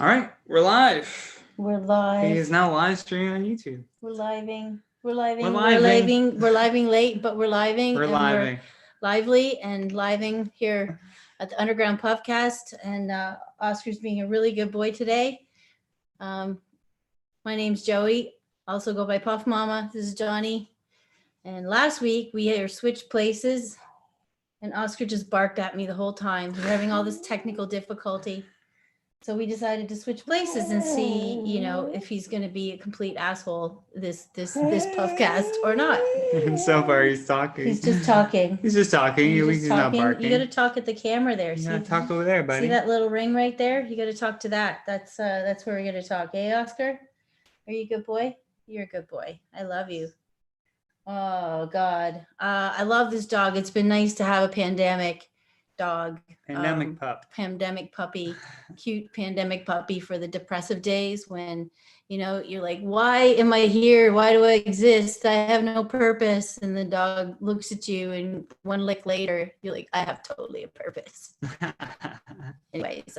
All right, we're live. We're He live. is now live streaming on YouTube. We're living. We're living. We're We're living. living. We're living late, but we're living We're and living. we're lively and living here at the Underground Pubcast. And Oscar's being a really good boy today. Um, my name's Joey. Also go by Puff Mama. This is Johnny. And last week we had switched places, and Oscar just barked at me the whole time. We were having all this technical difficulty. So we decided to switch places and see, if he's going to be a complete asshole this puffcast or not. So far, he's talking. He's just talking. He's just talking. He's not barking. You got to talk at the camera there. You gotta talk over there, buddy. See that little ring right there? You got to talk to that. That's where we're going to talk. Hey, Oscar, are you a good boy? You're a good boy. I love you. Oh God, I love this dog. It's been nice to have a pandemic dog. Pandemic puppy, cute pandemic puppy for the depressive days when, you're like, why am I here? Why do I exist? I have no purpose. And the dog looks at you and one lick later, you're like, I have totally a purpose. Anyways,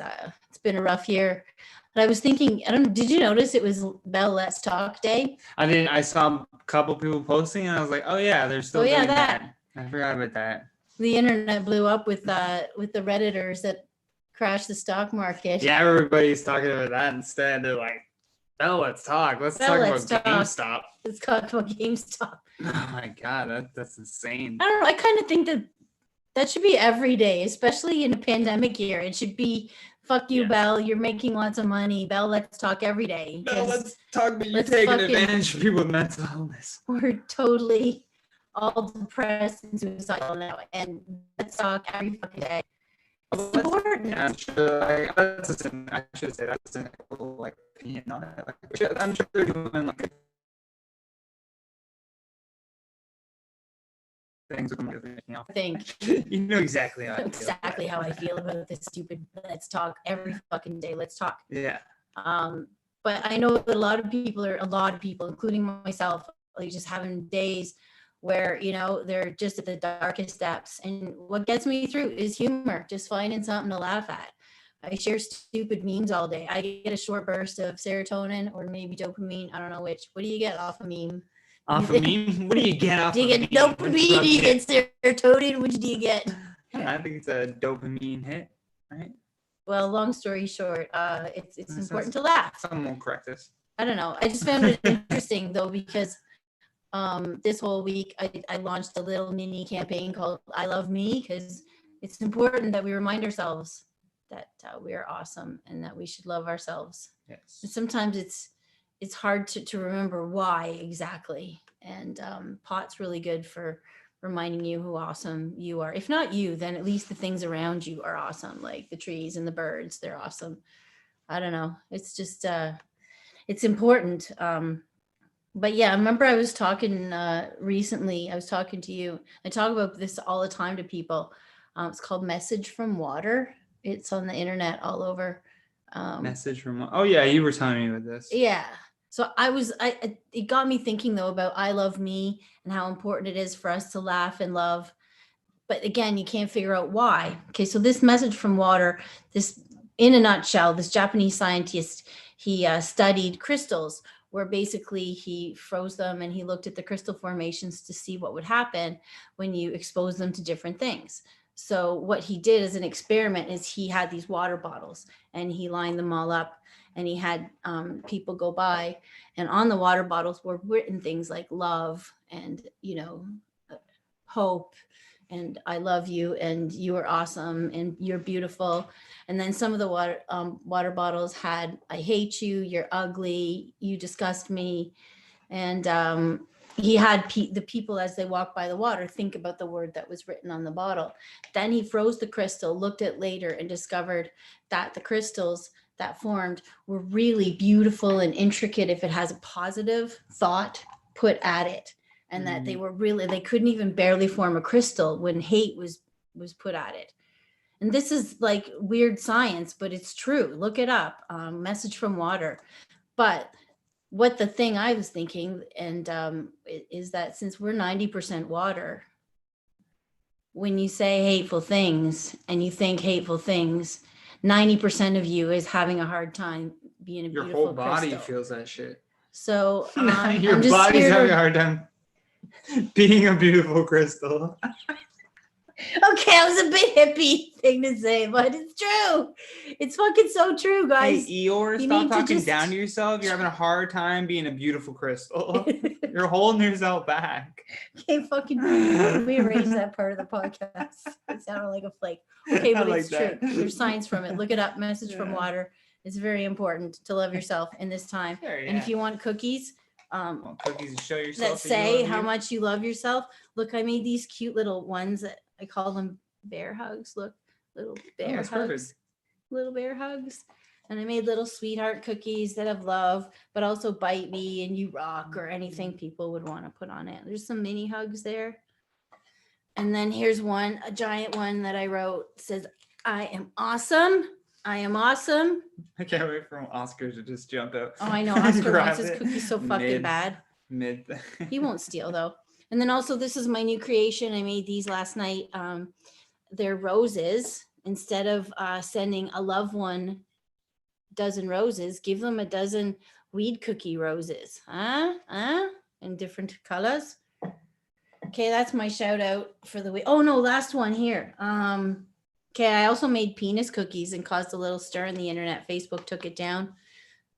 it's been a rough year. But I was thinking, did you notice it was Bell Let's Talk Day? I didn't. I saw a couple people posting and I was like, oh yeah, they're still doing that. I forgot about that. The internet blew up with the Redditors that crashed the stock market. Yeah, everybody's talking about that instead. They're like, "Oh, let's talk. Let's talk about GameStop." Let's talk about GameStop. Oh my God, that's insane. I don't know. I kind of think that should be every day, especially in a pandemic year. It should be, fuck you, Bell. You're making lots of money. Bell, let's talk every day. Bell, let's talk, but you're taking advantage of people with mental illness. We're totally all depressed and suicidal now, and let's talk every fucking day. It's important. Yeah, I should say that's an like opinion on it. Like, I'm sure they're doing like things with everything else. I think you know exactly how I feel about this stupid let's talk every fucking day. Let's talk. Yeah. But I know that a lot of people, including myself, like just having days where, they're just at the darkest depths. And what gets me through is humor, just finding something to laugh at. I share stupid memes all day. I get a short burst of serotonin or maybe dopamine. I don't know which. What do you get off a meme? Off a meme? What do you get off a meme? Do you get dopamine? Do you get serotonin? Which do you get? I think it's a dopamine hit, right? Well, long story short, it's important to laugh. Someone will correct us. I don't know. I just found it interesting, though, because this whole week I launched a little mini campaign called I Love Me, because it's important that we remind ourselves that we are awesome and that we should love ourselves. Yes. And sometimes it's hard to remember why exactly. And pot's really good for reminding you how awesome you are. If not you, then at least the things around you are awesome, like the trees and the birds. They're awesome. I don't know. It's just it's important. But yeah, I remember I was talking recently, I was talking to you. I talk about this all the time to people. It's called Message from Water. It's on the internet all over. Message from, oh yeah, you were telling me about this. Yeah. So it got me thinking though about I love me and how important it is for us to laugh and love. But again, you can't figure out why. Okay, so this Message from Water, this, in a nutshell, this Japanese scientist, he studied crystals, where basically he froze them and he looked at the crystal formations to see what would happen when you expose them to different things. So what he did as an experiment is he had these water bottles and he lined them all up, and he had people go by, and on the water bottles were written things like love and, hope and I love you and you are awesome and you're beautiful. And then some of the water bottles had I hate you, you're ugly, you disgust me. And he had the people, as they walk by the water, think about the word that was written on the bottle. Then he froze the crystal, looked at later, and discovered that the crystals that formed were really beautiful and intricate if it has a positive thought put at it. And that they were really, they couldn't even barely form a crystal when hate was put at it. And this is like weird science, but it's true. Look it up. Message from Water. But what the thing I was thinking, and is that since we're 90% water, when you say hateful things and you think hateful things, 90% of you is having a hard time being a Your beautiful whole body crystal. feels that shit. So Your I'm just body's here having a to... hard time being a beautiful crystal. Okay, that was a bit hippie thing to say, but it's true. It's fucking so true, Hey, guys. Eeyore, you stop need to talking just- down to yourself. You're having a hard time being a beautiful crystal. You're holding yourself back. Okay, fucking let me erase that part of the podcast. It sounded like a flake. Okay, I but like it's true. that. There's science from it. Look it up. Message from Yeah. water. It's very important to love yourself in this time. Sure, And if yeah. you want cookies, Want cookies to show yourself that say you love how you? much you love yourself. Look, I made these cute little ones that I call them bear hugs. Look, little bear that's hugs. perfect. Little bear hugs. And I made little sweetheart cookies that have love, but also bite me and you rock or anything people would want to put on it. There's some mini hugs there. And then here's one, a giant one that I wrote. It says, I am awesome. I am awesome. I can't wait for Oscar to just jump out. Oh, I know. and Oscar grab wants his it cookies so fucking bad. Mid. He won't steal though. And then also this is my new creation. I made these last night. They're roses. Instead of sending a loved one dozen roses, give them a dozen weed cookie roses. In different colors. Okay, that's my shout out for the week. Oh no, last one here. Okay, I also made penis cookies and caused a little stir in the internet. Facebook took it down.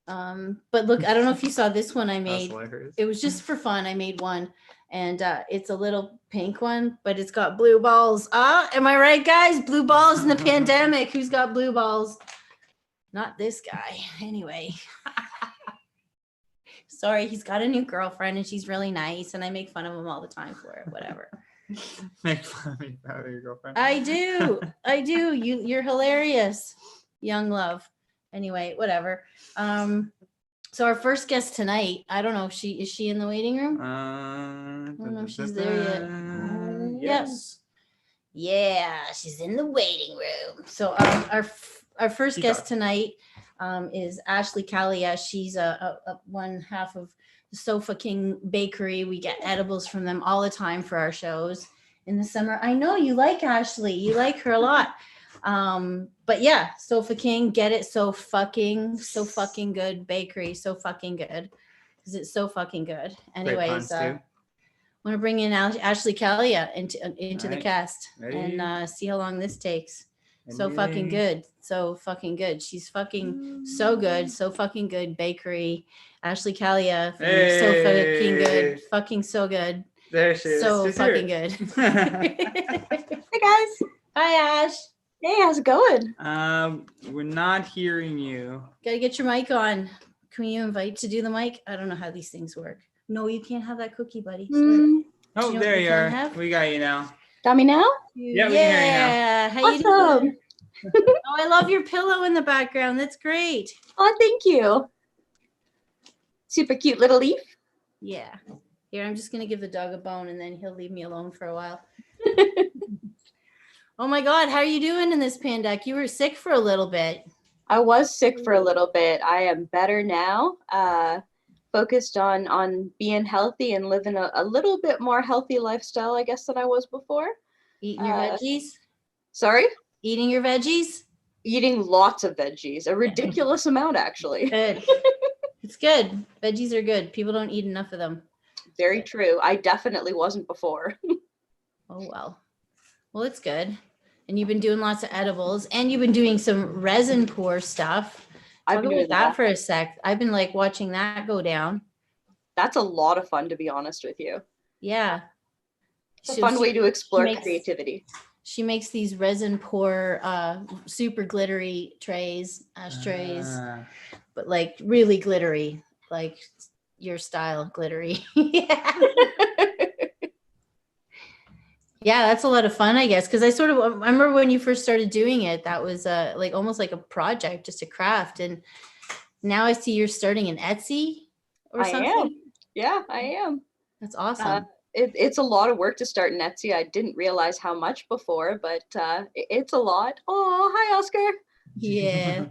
But look, I don't know if you saw this one I made. Hilarious. It was just for fun. I made one, and it's a little pink one, but it's got blue balls. Am I right, guys? Blue balls in the pandemic. Who's got blue balls? Not this guy. Anyway. Sorry, he's got a new girlfriend and she's really nice, and I make fun of him all the time for it. Whatever. Make fun of me about your girlfriend. I do. You're hilarious, young love. Anyway, whatever. So our first guest tonight, I don't know if is she in the waiting room? I don't know if she's there yet. Yes. Yeah, she's in the waiting room. So our first guest tonight is Ashley Calia. She's a one half of the Sofa King Bakery. We get edibles from them all the time for our shows in the summer. I know you like Ashley. You like her a lot. But yeah, Sofa King, get it. So fucking good bakery. So fucking good. Because it's so fucking good. Anyways, I want to bring in Ashley Calia into the cast. Ready? And see how long this takes. So fucking good. So fucking good. She's fucking so good. So fucking good bakery. Ashley Calia. Hey. So fucking good. Fucking so good. There she is. So She's fucking here. good. Hey guys. Hi, Ash. Hey, how's it going? We're not hearing you. Gotta get your mic on. Can you invite to do the mic? I don't know how these things work. No, you can't have that cookie, buddy. Sorry. Oh, you know there what we you can are. have? We got you now. Got me now? Yeah, we can hear you now. How you doing? Oh, I love your pillow in the background. That's great. Oh, thank you. Super cute little leaf. Yeah. Here, I'm just gonna give the dog a bone and then he'll leave me alone for a while. Oh my God, how are you doing in this pandemic? You were sick for a little bit. I was sick for a little bit. I am better now. Focused on being healthy and living a little bit more healthy lifestyle, I guess, than I was before. Eating your veggies? Sorry? Eating your veggies? Eating lots of veggies. A ridiculous amount, actually. Good. It's good. Veggies are good. People don't eat enough of them. Very true. I definitely wasn't before. Oh, well. Well, it's good. And you've been doing lots of edibles and you've been doing some resin pour stuff. I've Talk been about doing that for a sec. I've been like watching that go down. That's a lot of fun, to be honest with you. Yeah. It's a fun way to explore creativity. She makes these resin pour super glittery ashtrays, but like really glittery, like your style glittery. Yeah. Yeah, that's a lot of fun, I guess, because I remember when you first started doing it, that was like almost like a project, just a craft. And now I see you're starting an Etsy or something. I am. Yeah, I am. That's awesome. It's a lot of work to start an Etsy. I didn't realize how much before, but it's a lot. Oh, hi, Oscar. Yeah.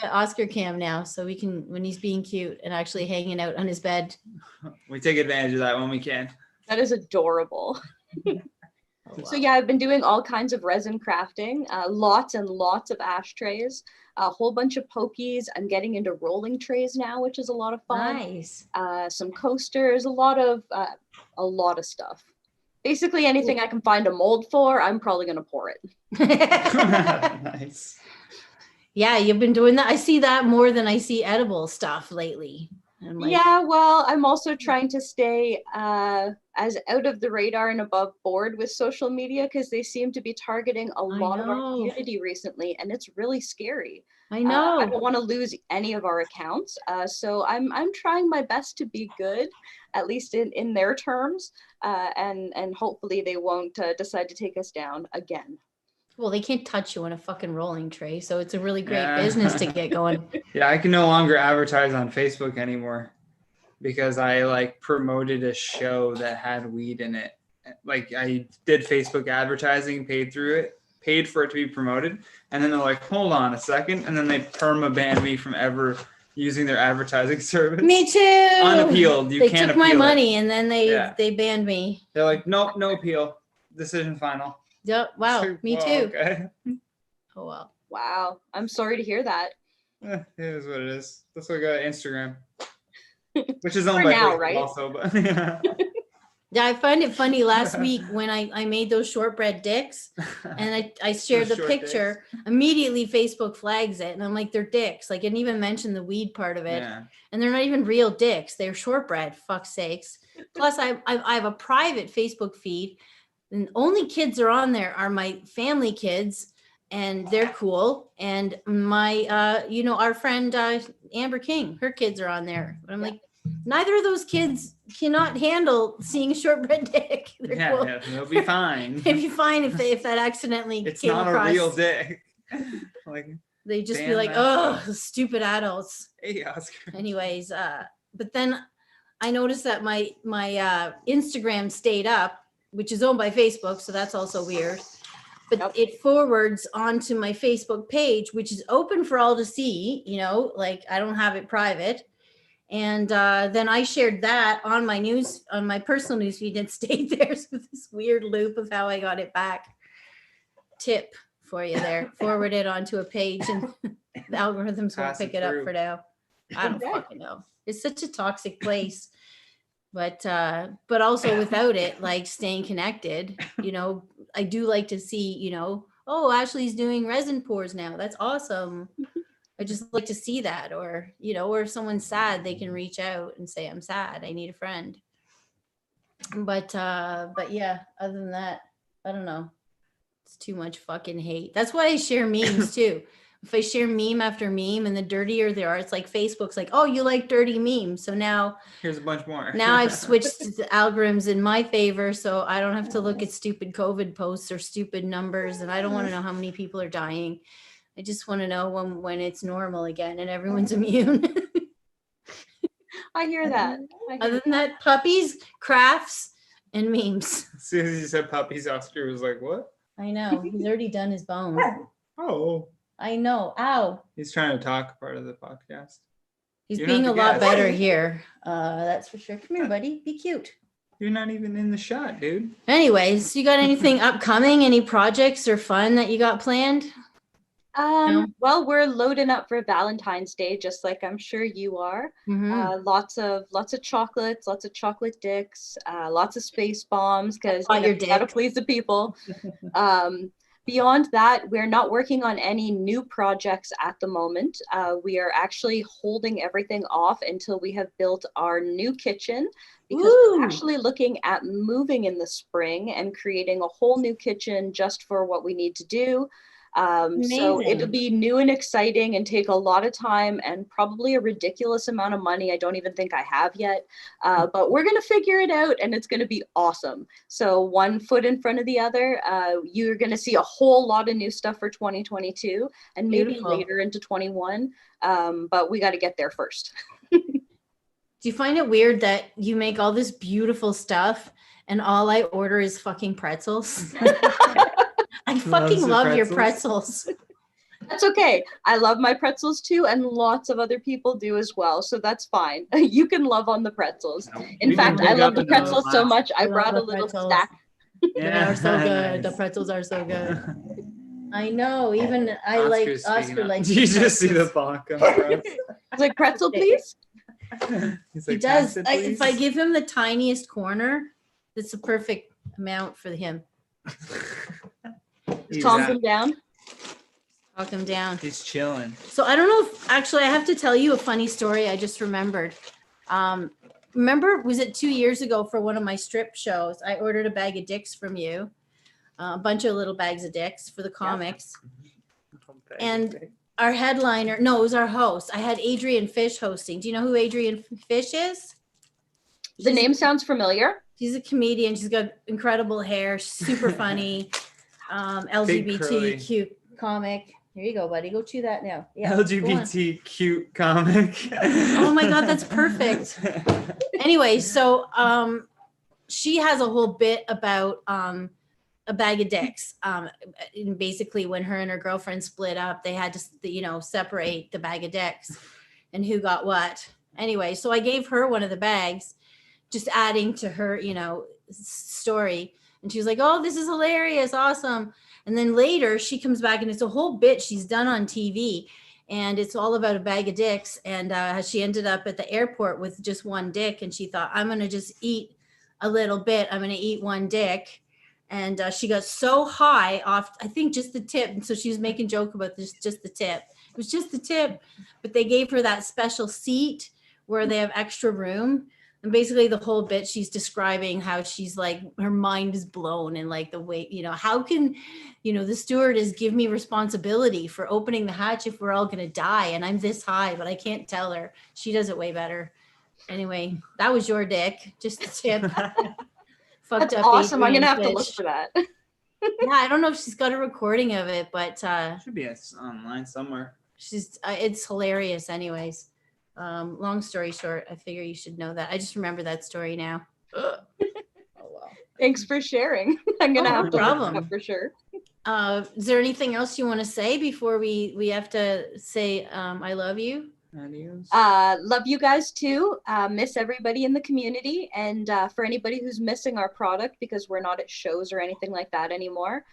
Oscar cam now, so we can, when he's being cute and actually hanging out on his bed. We take advantage of that when we can. That is adorable. Oh, So wow. yeah, I've been doing all kinds of resin crafting, lots and lots of ashtrays, a whole bunch of pokies. I'm getting into rolling trays now, which is a lot of fun. Nice. Some coasters, a lot of stuff. Basically anything I can find a mold for, I'm probably gonna pour it. Nice. Yeah, you've been doing that. I see that more than I see edible stuff lately. I'm like, Yeah, well, I'm also trying to stay as out of the radar and above board with social media because they seem to be targeting a lot of our know. community recently, and it's really scary. I know. I don't want to lose any of our accounts, so I'm trying my best to be good, at least in their terms, and hopefully they won't decide to take us down again. Well, they can't touch you on a fucking rolling tray, so it's a really great business to get going. Yeah, I can no longer advertise on Facebook anymore because I like promoted a show that had weed in it. Like I did Facebook advertising, paid for it to be promoted, and then they're like, "Hold on a second," and then they perma-banned me from ever using their advertising service. Me too. Unappealed. You they can't took my appeal money it. and then they banned me. They're like, "Nope, no appeal. Decision final." Yep. Wow. So, Me well, too. Okay. Oh well. Wow, I'm sorry to hear that. It is what it is. That's why I got Instagram, which is owned For by now, Facebook right? also, but yeah. Yeah, I find it funny last week when I made those shortbread dicks and I shared the Those short picture, immediately Facebook flags it. And I'm like, they're dicks. Like I didn't even mention the weed part of it. Yeah. And they're not even real dicks. They're shortbread, fuck's sakes. Plus I have a private Facebook feed and only kids are on there are my family kids and they're cool. And my, our friend Amber King, her kids are on there. But I'm like, neither of those kids cannot handle seeing a shortbread dick. They're cool. Yeah, they'll be fine. It'd be fine if that accidentally It's came not across. a real dick. Like, They'd just be damn like, that oh, stupid adults. hey, Oscar. Anyways, but then I noticed that my Instagram stayed up, which is owned by Facebook, so that's also weird. But it forwards onto my Facebook page, which is open for all to see, like I don't have it private. And then I shared that on my personal newsfeed and it stayed there. So this weird loop of how I got it back. Tip for you there. Forward it onto a page and the algorithms won't pick it up for now. I don't fucking know. It's such a toxic place. But also without it, like staying connected, I do like to see, oh, Ashley's doing resin pours now. That's awesome. I just like to see that, or if someone's sad, they can reach out and say, I'm sad, I need a friend. But yeah, other than that, I don't know. It's too much fucking hate. That's why I share memes too. If I share meme after meme and the dirtier they are, it's like Facebook's like, oh, you like dirty memes. So now here's a bunch more. Now I've switched the algorithms in my favor. So I don't have to look at stupid COVID posts or stupid numbers. And I don't want to know how many people are dying. I just want to know when it's normal again and everyone's immune. I hear that. Other than that, puppies, crafts, and memes. As soon as you said puppies, Oscar was like, what? I know. He's already done his bone. Oh. I know. Ow. He's trying to talk part of the podcast. He's You being a don't have lot to guess. better here. That's for sure. Come here, buddy. Be cute. You're not even in the shot, dude. Anyways, you got anything upcoming? Any projects or fun that you got planned? Well, we're loading up for Valentine's Day, just like I'm sure you are. Mhm. Lots of chocolates, lots of chocolate dicks, lots of space bombs because your you gotta dick. please the people. Beyond that, we're not working on any new projects at the moment. We are actually holding everything off until we have built our new kitchen because we're actually looking at moving in the spring and creating a whole new kitchen just for what we need to do. So it'll be new and exciting and take a lot of time and probably a ridiculous amount of money I don't even think I have yet. But we're going to figure it out and it's going to be awesome. So one foot in front of the other, you're going to see a whole lot of new stuff for 2022 and maybe Beautiful. later into 21. But we got to get there first. Do you find it weird that you make all this beautiful stuff and all I order is fucking pretzels? I fucking love your pretzels. That's okay. I love my pretzels too, and lots of other people do as well. So that's fine. You can love on the pretzels. In fact, I love the pretzels so much, I brought a little stack. They are so good. The pretzels are so good. I know. Even Oscar likes. You just see the thought come across. It's like, pretzel, please. He's He like, does. "Pass it, If I please." give him the tiniest corner, it's the perfect amount for him. He's Calm at- him down. Talk him down. He's chilling. So I don't know if actually I have to tell you a funny story I just remembered. Remember, was it 2 years ago for one of my strip shows? I ordered a bag of dicks from you, a bunch of little bags of dicks for the comics. And our headliner, no, it was our host. I had Adrian Fish hosting. Do you know who Adrian Fish is? The name sounds familiar. She's a comedian. She's got incredible hair, super funny, LGBTQ comic. Here you go, buddy. Go chew that now. Yeah. LGBT cute comic. Oh my God, that's perfect. Anyway, so she has a whole bit about a bag of dicks. And basically, when her and her girlfriend split up, they had to, separate the bag of dicks and who got what. Anyway, so I gave her one of the bags, just adding to her, story. And she was like, "Oh, this is hilarious, awesome." And then later she comes back and it's a whole bit she's done on TV. And it's all about a bag of dicks. And she ended up at the airport with just one dick. And she thought, I'm going to just eat a little bit. I'm going to eat one dick. And she got so high off, I think, just the tip. And so she was making joke about this, just the tip. It was just the tip. But they gave her that special seat where they have extra room. And basically the whole bit, she's describing how she's like, her mind is blown and like the way, how can, the stewardess give me responsibility for opening the hatch if we're all going to die and I'm this high, but I can't tell her. She does it way better. Anyway, that was your dick. Just the tip. Fucked That's up. awesome. I'm Adrian going to have to Fish. look for that. Yeah, I don't know if she's got a recording of it, but Should be online somewhere. it's hilarious anyways. Long story short, I figure you should know that. I just remember that story now. Oh, wow. Thanks for sharing. I'm going to have to problem. look it up for sure. Is there anything else you want to say before we have to say I love you? Adios. Love you guys too. Miss everybody in the community. And for anybody who's missing our product because we're not at shows or anything like that anymore,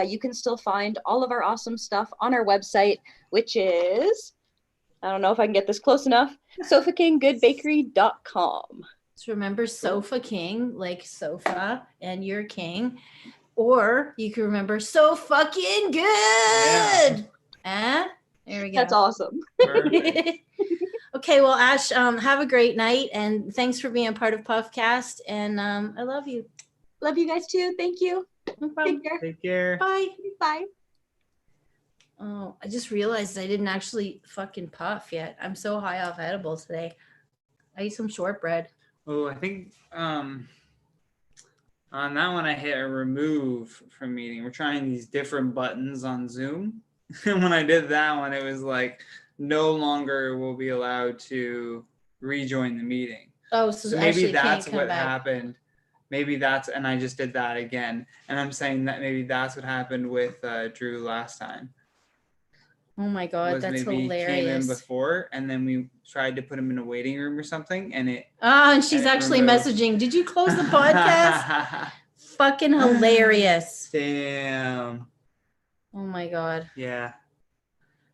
you can still find all of our awesome stuff on our website, which is, I don't know if I can get this close enough, sofakinggoodbakery.com. So remember Sofa King, like sofa and you're king. Or you can remember so fucking good. Yeah. There we go. That's awesome. Okay, well, Ash, have a great night and thanks for being a part of Puffcast. And I love you. Love you guys too. Thank you. No problem. Take care. Take care. Bye. Bye. Oh, I just realized I didn't actually fucking puff yet. I'm so high off edibles today. I ate some shortbread. Oh, I think on that one I hit a remove from meeting. We're trying these different buttons on Zoom. And when I did that one, it was like no longer will be allowed to rejoin the meeting. Oh, So so maybe Ashley that's can't come what back. happened. Maybe that's, and I just did that again. And I'm saying that maybe that's what happened with Drew last time. Oh my God, Was that's maybe he came in hilarious. before, and then we tried to put him in a waiting room or something, and it. Oh, and she's And it actually removed. messaging. Did you close the podcast? Fucking hilarious. Damn. Oh my God. Yeah.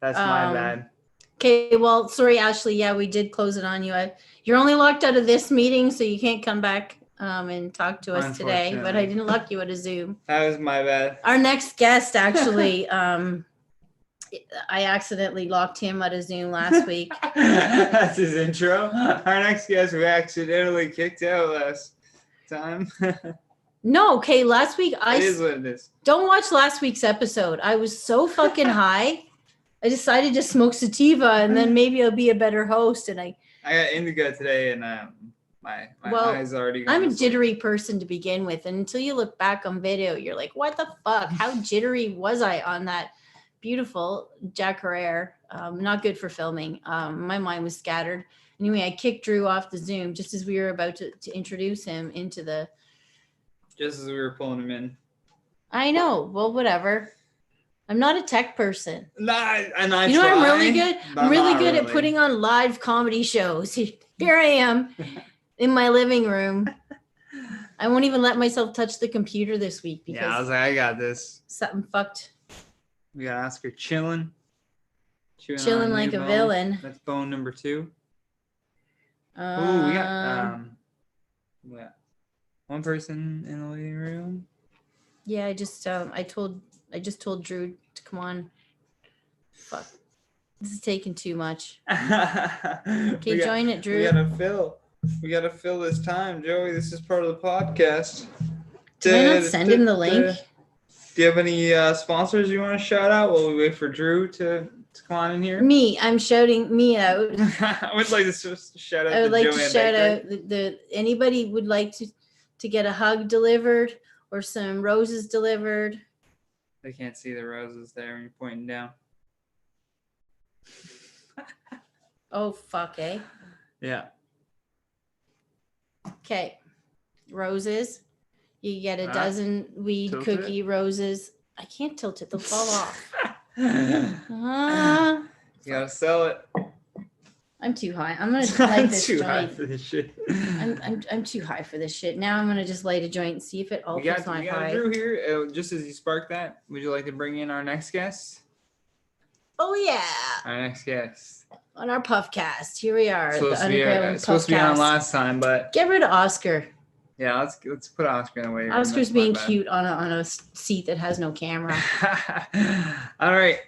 That's my Um, bad. Okay, well, sorry, Ashley. Yeah, we did close it on you. You're only locked out of this meeting, so you can't come back and talk to us today. But I Unfortunately. didn't lock you out of Zoom. That was my bad. Our next guest, actually, I accidentally locked him out of Zoom last week. That's his intro. Our next guest we accidentally kicked out last time. No, okay, last week It is what it is. don't watch last week's episode. I was so fucking high. I decided to smoke sativa, and then maybe I'll be a better host. And I got indigo today, and my Well, eyes already. gone I'm a to sleep. jittery person to begin with, and until you look back on video, you're like, "What the fuck? How jittery was I on that beautiful Jack Herrera?" Not good for filming. My mind was scattered. Anyway, I kicked Drew off the Zoom just as we were about to introduce him into the. Just as we were pulling him in. I know. Well, whatever. I'm not a tech person. And I You know what I'm try, really good? but I'm really not good at really. putting on live comedy shows. Here I am in my living room. I won't even let myself touch the computer this week because Yeah, I was like, I got this. something fucked. We got Oscar chilling. Chilling like a villain. That's bone number 2. Uh, Ooh, we got one person in the living room. Yeah, I just told Drew to come on. Fuck. This is taking too much. Okay, join it, Drew. We gotta fill this time, Joey. This is part of the podcast. Did I not send him the link? Do you have any sponsors you want to shout out while we wait for Drew to come on in here? Me, I'm shouting me out. I would like to shout out. I would like to Joanne shout Baker. out the anybody would like to get a hug delivered or some roses delivered. They can't see the roses there when you're pointing down. Oh fuck, eh? Yeah. Okay, roses. You get a dozen weed tilt cookie roses. I can't tilt it; they'll fall off. You gotta sell it. I'm too high. I'm gonna light this too joint. high for this shit. I'm too high for this shit. Now I'm gonna just light a joint and see if it alters my we got high. Drew here. Just as you spark that, would you like to bring in our next guest? Oh yeah, Our next guest. on our Puffcast. Here we are. Supposed the to be Underground supposed to be on Puffcast. last time, but Get rid of Oscar. yeah, let's put Oscar in the way. Oscar's being cute on a seat that has no camera. All right,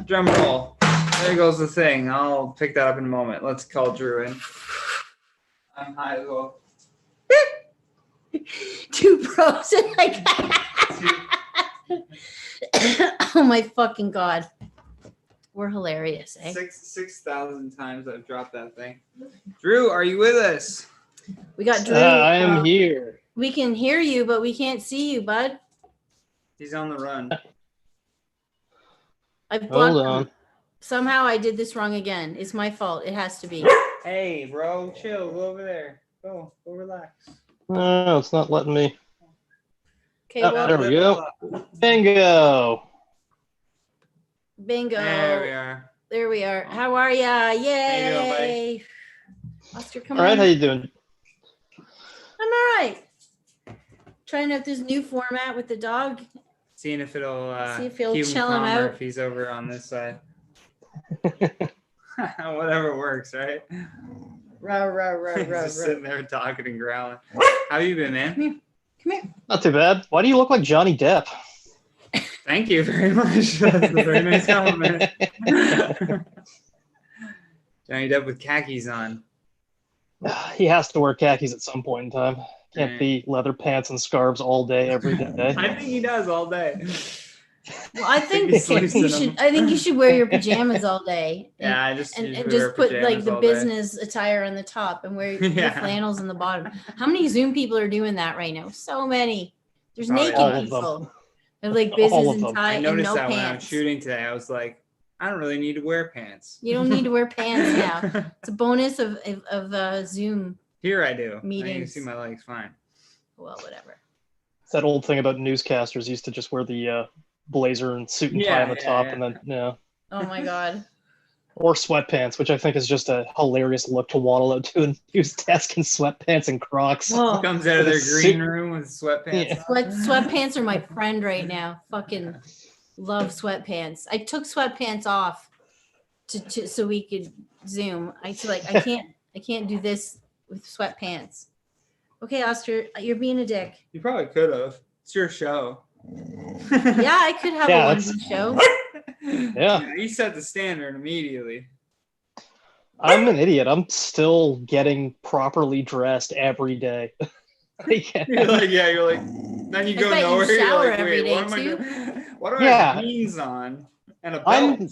drum roll. There goes the thing. I'll pick that up in a moment. Let's call Drew in. I'm high as well. 2 pros and like oh my fucking god. We're hilarious, eh? 6,000 times I've dropped that thing. Drew, are you with us? We got Drew. I am here. We can hear you, but we can't see you, bud. He's on the run. I've blocked Hold on. Somehow I did this wrong again. It's my fault. It has to be. Hey, bro, chill. Go over there. Go relax. No, it's not letting me. Okay, Oh, well, there we go. Bingo. bingo. There we are. There we are. How are ya? Yay! How you doing, buddy? Oscar, come All right, on. how you doing? I'm all right. Trying out this new format with the dog. Seeing if it'll See if he'll keep chill him calmer out. if he's over on this side. Whatever works, right? Row, row, row, row, Just row. sitting there talking and growling. How you been, man? Come here. Not too bad. Why do you look like Johnny Depp? Thank you very much. That's a very nice compliment. Johnny Depp with khakis on. He has to wear khakis at some point in time. Can't Right. be leather pants and scarves all day, every day. I think he does all day. Well, I think he sleeps you in should. them. I think you should wear your pajamas all day. Yeah, I just And usually just wear put pajamas like the all day. business attire on the top and wear Yeah. the flannels on the bottom. How many Zoom people are doing that right now? So many. There's Oh, yeah. naked All of them. people. They're like All business of and them. tie I and noticed no that when I was pants. shooting today. I was like, I don't really need to wear pants. You don't need to wear pants now. It's a bonus of Zoom. Here I do. I can Meetings. see my legs fine. Well, whatever. It's that old thing about newscasters used to just wear the blazer and suit and tie Yeah, on the yeah, top, yeah. and then Oh my god. or sweatpants, which I think is just a hilarious look to waddle out to a news desk in sweatpants and Crocs. Oh, Comes out of their With a green suit. room with sweatpants. Yeah. on. sweatpants are my friend right now. Fucking love sweatpants. I took sweatpants off to so we could Zoom. I can't do this with sweatpants. Okay, Oscar, you're being a dick. You probably could have. It's your show. Yeah, I could have Yeah, a that's- one show. Yeah. You set the standard immediately. I'm an idiot. I'm still getting properly dressed every day. You're like, then you I go bet you nowhere. You're shower like, every wait, day, what am I too. doing? What do I Yeah. have jeans on and a belt?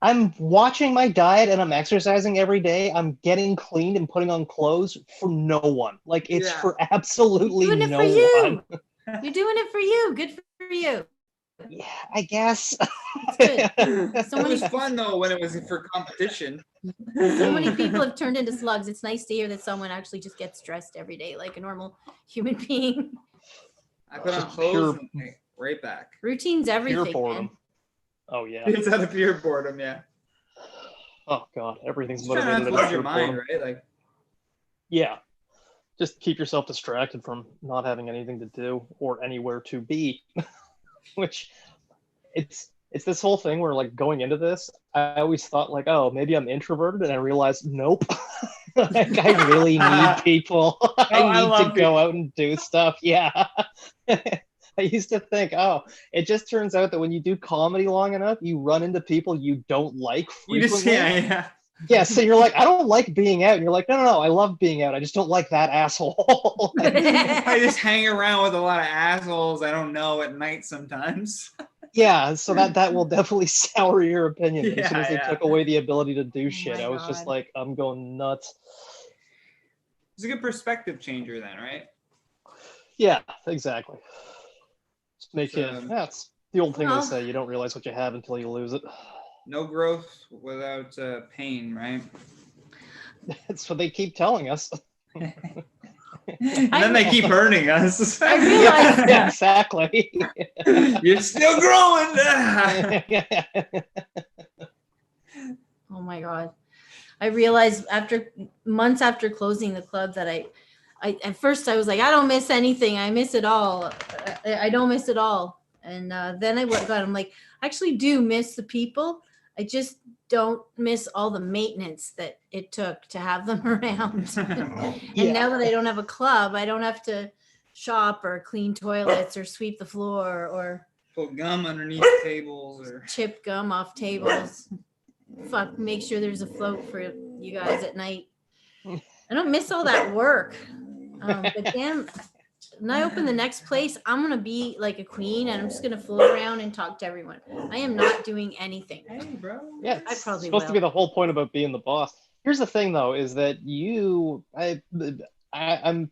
I'm watching my diet and I'm exercising every day. I'm getting clean and putting on clothes for no one. Like it's Yeah. for absolutely Doing it no for you. one. You're doing it for you. Good for you. Yeah, I guess. It's good. It was fun though when it was for competition. So many people have turned into slugs. It's nice to hear that someone actually just gets dressed every day like a normal human being. I put on Just clothes pure- and right back. Routine's Pure everything, man. boredom. Oh yeah. It's out of pure boredom, yeah. Oh god, everything's Just trying not motivated to out lose of your pure mind, boredom. right? Like, Yeah. just keep yourself distracted from not having anything to do or anywhere to be. Which it's this whole thing where like going into this, I always thought like, oh, maybe I'm introverted, and I realized nope. Like I really need people. I need to go out and do stuff. Yeah. I used to think, oh, it just turns out that when you do comedy long enough, you run into people you don't like frequently. Yeah, so you're like, I don't like being out. And you're like, no, I love being out. I just don't like that asshole. I just hang around with a lot of assholes I don't know at night sometimes. Yeah, so that will definitely sour your opinion. Yeah, as soon as they took away the ability to do shit, my I was just like, I'm going nuts. It's a good perspective changer then, right? Yeah, exactly. Just make it, that's the old thing they say, you don't realize what you have until you lose it. No growth without pain, right? That's what they keep telling us. And then they keep hurting us. I realized yeah, exactly. You're still growing. Oh my God. I realized months after closing the club that I at first I was like, I don't miss anything. I miss it all. I don't miss it all. And then I'm like, I actually do miss the people. I just don't miss all the maintenance that it took to have them around. And now that I don't have a club, I don't have to shop or clean toilets or sweep the floor or put gum underneath tables or chip gum off tables. Make sure there's a float for you guys at night. I don't miss all that work. But damn, when I open the next place, I'm going to be like a queen and I'm just going to float around and talk to everyone. I am not doing anything. Hey, bro. Yeah, it's supposed to be the whole point about being the boss. Here's the thing, though, is that I'm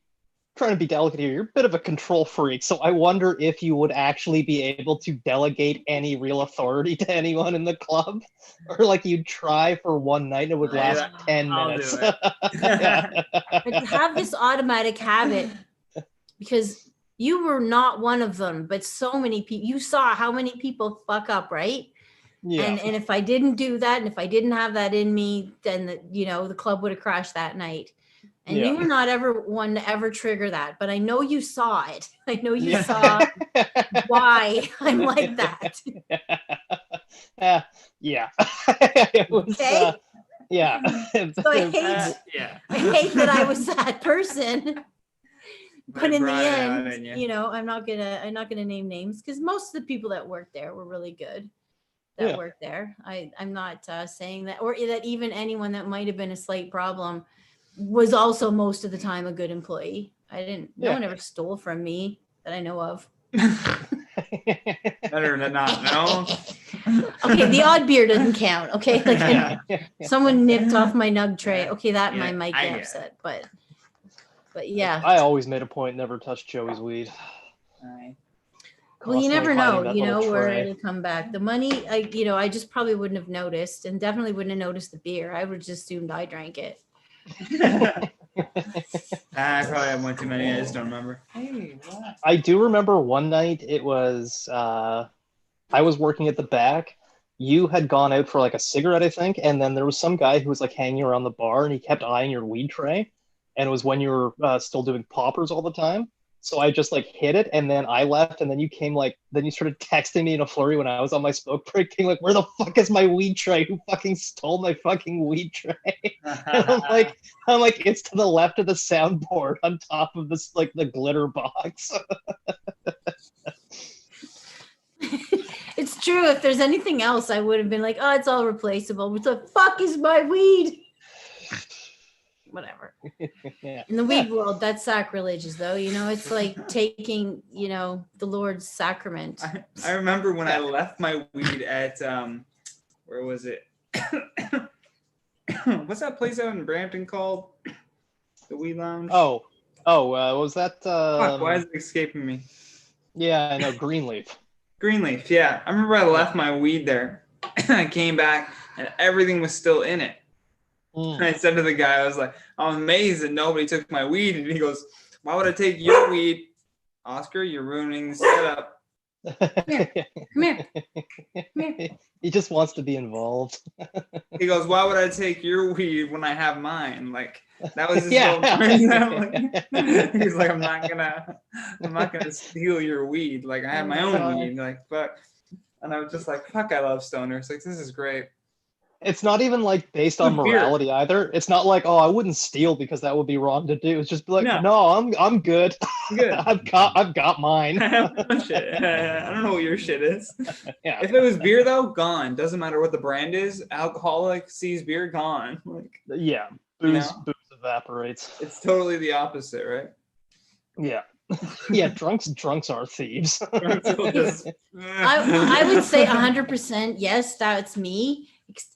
trying to be delicate here. You're a bit of a control freak, so I wonder if you would actually be able to delegate any real authority to anyone in the club, or like you'd try for one night and it would last 10 minutes. But have this automatic habit, because you were not one of them, but so many people, you saw how many people fuck up, right? Yeah. And if I didn't do that, and if I didn't have that in me, then the club would have crashed that night. And you were not ever one to ever trigger that, but I know you saw it. I know you saw why I'm like that. Yeah. Okay. Yeah. So I hate that I was that person. But in the end, I'm not gonna name names because most of the people that worked there were really good. Worked there. I'm not saying that, or that even anyone that might have been a slight problem was also most of the time a good employee. No one ever stole from me that I know of. Better than not know. Okay, the odd beer doesn't count. Okay, someone nipped off my nug tray. Okay, that might get upset, but yeah. I always made a point never touch Joey's weed. Well, you never know, where it'll come back. The money, I just probably wouldn't have noticed, and definitely wouldn't have noticed the beer. I would have just assumed I drank it. I probably have one too many. I just don't remember. I do remember one night it was I was working at the back. You had gone out for like a cigarette, I think, and then there was some guy who was like hanging around the bar and he kept eyeing your weed tray, and it was when you were still doing poppers all the time. So I just like hit it, and then I left, and then you came then you started texting me in a flurry when I was on my smoke break, being like, "Where the fuck is my weed tray? Who fucking stole my fucking weed tray?" And I'm like, it's to the left of the soundboard on top of this like the glitter box. It's true. If there's anything else, I would have been like, "Oh, it's all replaceable." What the fuck is my weed? Whatever. In the weed world, that's sacrilegious, though. It's like taking, the Lord's sacrament. I remember when I left my weed at where was it? What's that place out in Brampton called? The Weed Lounge. Was that? Why is it escaping me? Yeah, I know. Greenleaf. Greenleaf. Yeah, I remember I left my weed there. I came back and everything was still in it. And I said to the guy, I was like, I'm amazed that nobody took my weed. And he goes, why would I take your weed? Oscar, you're ruining the setup. here. Come here. Come here. He just wants to be involved. He goes, "Why would I take your weed when I have mine?" Like that was his Yeah. whole mindset. He's like, I'm not gonna steal your weed. Like I have my own weed. Like, but, and I was just like, fuck, I love stoners. Like this is great. It's not even like based on Good beer. morality either. It's not like, oh, I wouldn't steal because that would be wrong to do. It's just be like, No. no, I'm good. Good. I've got mine. I have my shit. I don't know what your shit is. Yeah. If it was beer though, gone. Doesn't matter what the brand is. Alcoholic sees beer, gone. Like Yeah. Booze evaporates. it's totally the opposite, right? Yeah. Yeah, drunks are thieves. I would say 100% yes, that's me.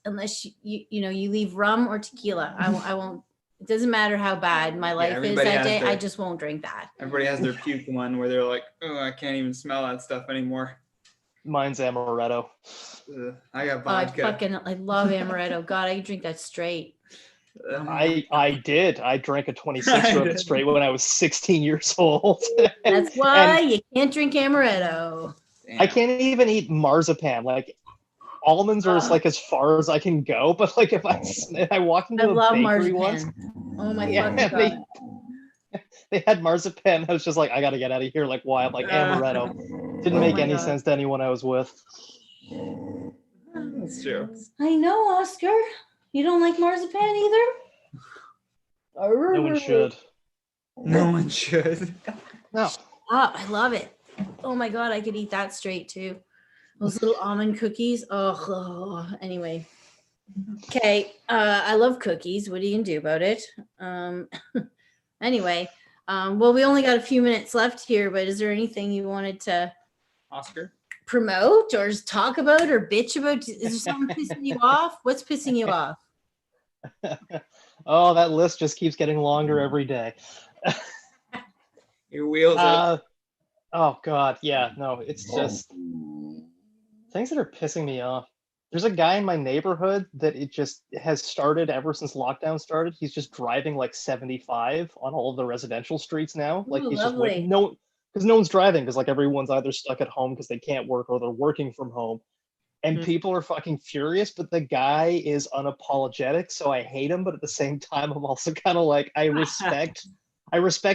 Unless you leave rum or tequila, I won't. It doesn't matter how bad my life is everybody that has day. their- I just won't drink that. Everybody has their puke one where they're like, oh, I can't even smell that stuff anymore. Mine's amaretto. I got I vodka. I love amaretto. God, I could drink that straight. I did. I drank a 26 I of did. it straight when I was 16 years old. That's why you can't drink amaretto. I can't even eat marzipan. Like almonds are just like as far as I can go. But like if I walk into I a love bakery marzipan. once, Oh my yeah, fucking God. they had marzipan. I was just like, I gotta get out of here. Like why? I'm like amaretto. Didn't Oh make my any God. sense to anyone I was with. That's true. I know, Oscar. You don't like marzipan either? No one should. No one should. No. Oh, I love it. Oh my God, I could eat that straight too. Those little almond cookies. Oh, anyway. Okay. I love cookies. What are you gonna do about it? Anyway. Well, we only got a few minutes left here, but is there anything you wanted to Oscar? promote or just talk about or bitch about? Is there something pissing you off? What's pissing you off? Oh, that list just keeps getting longer every day. Your wheels up. Oh God, yeah, no, it's just things that are pissing me off. There's a guy in my neighborhood that it just has started ever since lockdown started. He's just driving like 75 on all of the residential streets now. Like Ooh, he's just lovely. because no one's driving because like everyone's either stuck at home because they can't work or they're working from home. And Mhm. people are fucking furious, but the guy is unapologetic, so I hate him, but at the same time I'm also kind of like I respect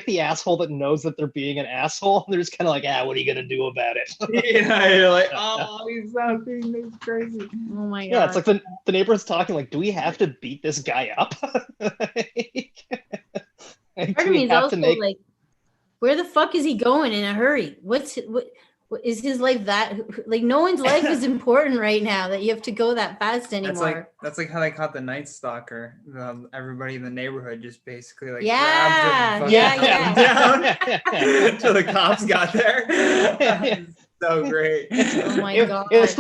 the asshole that knows that they're being an asshole. They're just kind of like, what are you gonna do about it? Yeah, you're like, oh, he's something that's crazy. Oh my God. Yeah, it's like the neighborhood's talking like, do we have to beat this guy up? Like, Part do of me we is have also to make like, where the fuck is he going in a hurry? What is his life that like? No one's life is important right now that you have to go that fast anymore. That's like how they caught the Night Stalker. Everybody in the neighborhood just basically like Yeah, grabbed him, yeah, held him down until the cops got there. It's so great. Oh my God. It's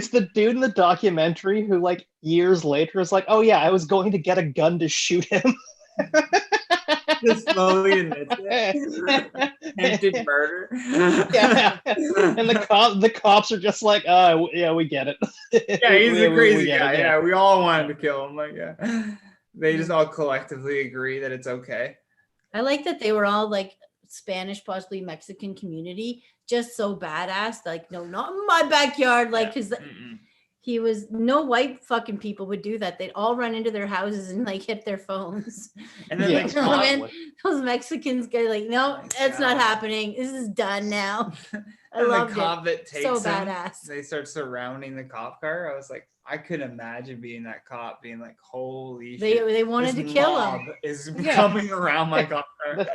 the dude in the documentary who like years later is like, oh yeah, I was going to get a gun to shoot him. Just slowly admits it. Attempted murder. Yeah. And the cops are just like, yeah, we get it. Yeah, he's We a crazy get guy. it, Yeah, we all wanted to kill him. Like, yeah. They just all collectively agree that it's okay. I like that they were all like Spanish, possibly Mexican community, just so badass. Like, no, not in my backyard. Like, because Mm-mm. he was no white fucking people would do that. They'd all run into their houses and like hit their phones. And then Yeah. like, Oh, man. Probably. Those Mexicans go like, no, it's not happening. This is done now. I and the loved cop that takes So him, badass. they start surrounding the cop car. I was like, I could imagine being that cop, being like, "Holy shit!" They wanted to this kill mob him. is Yeah. coming around my car.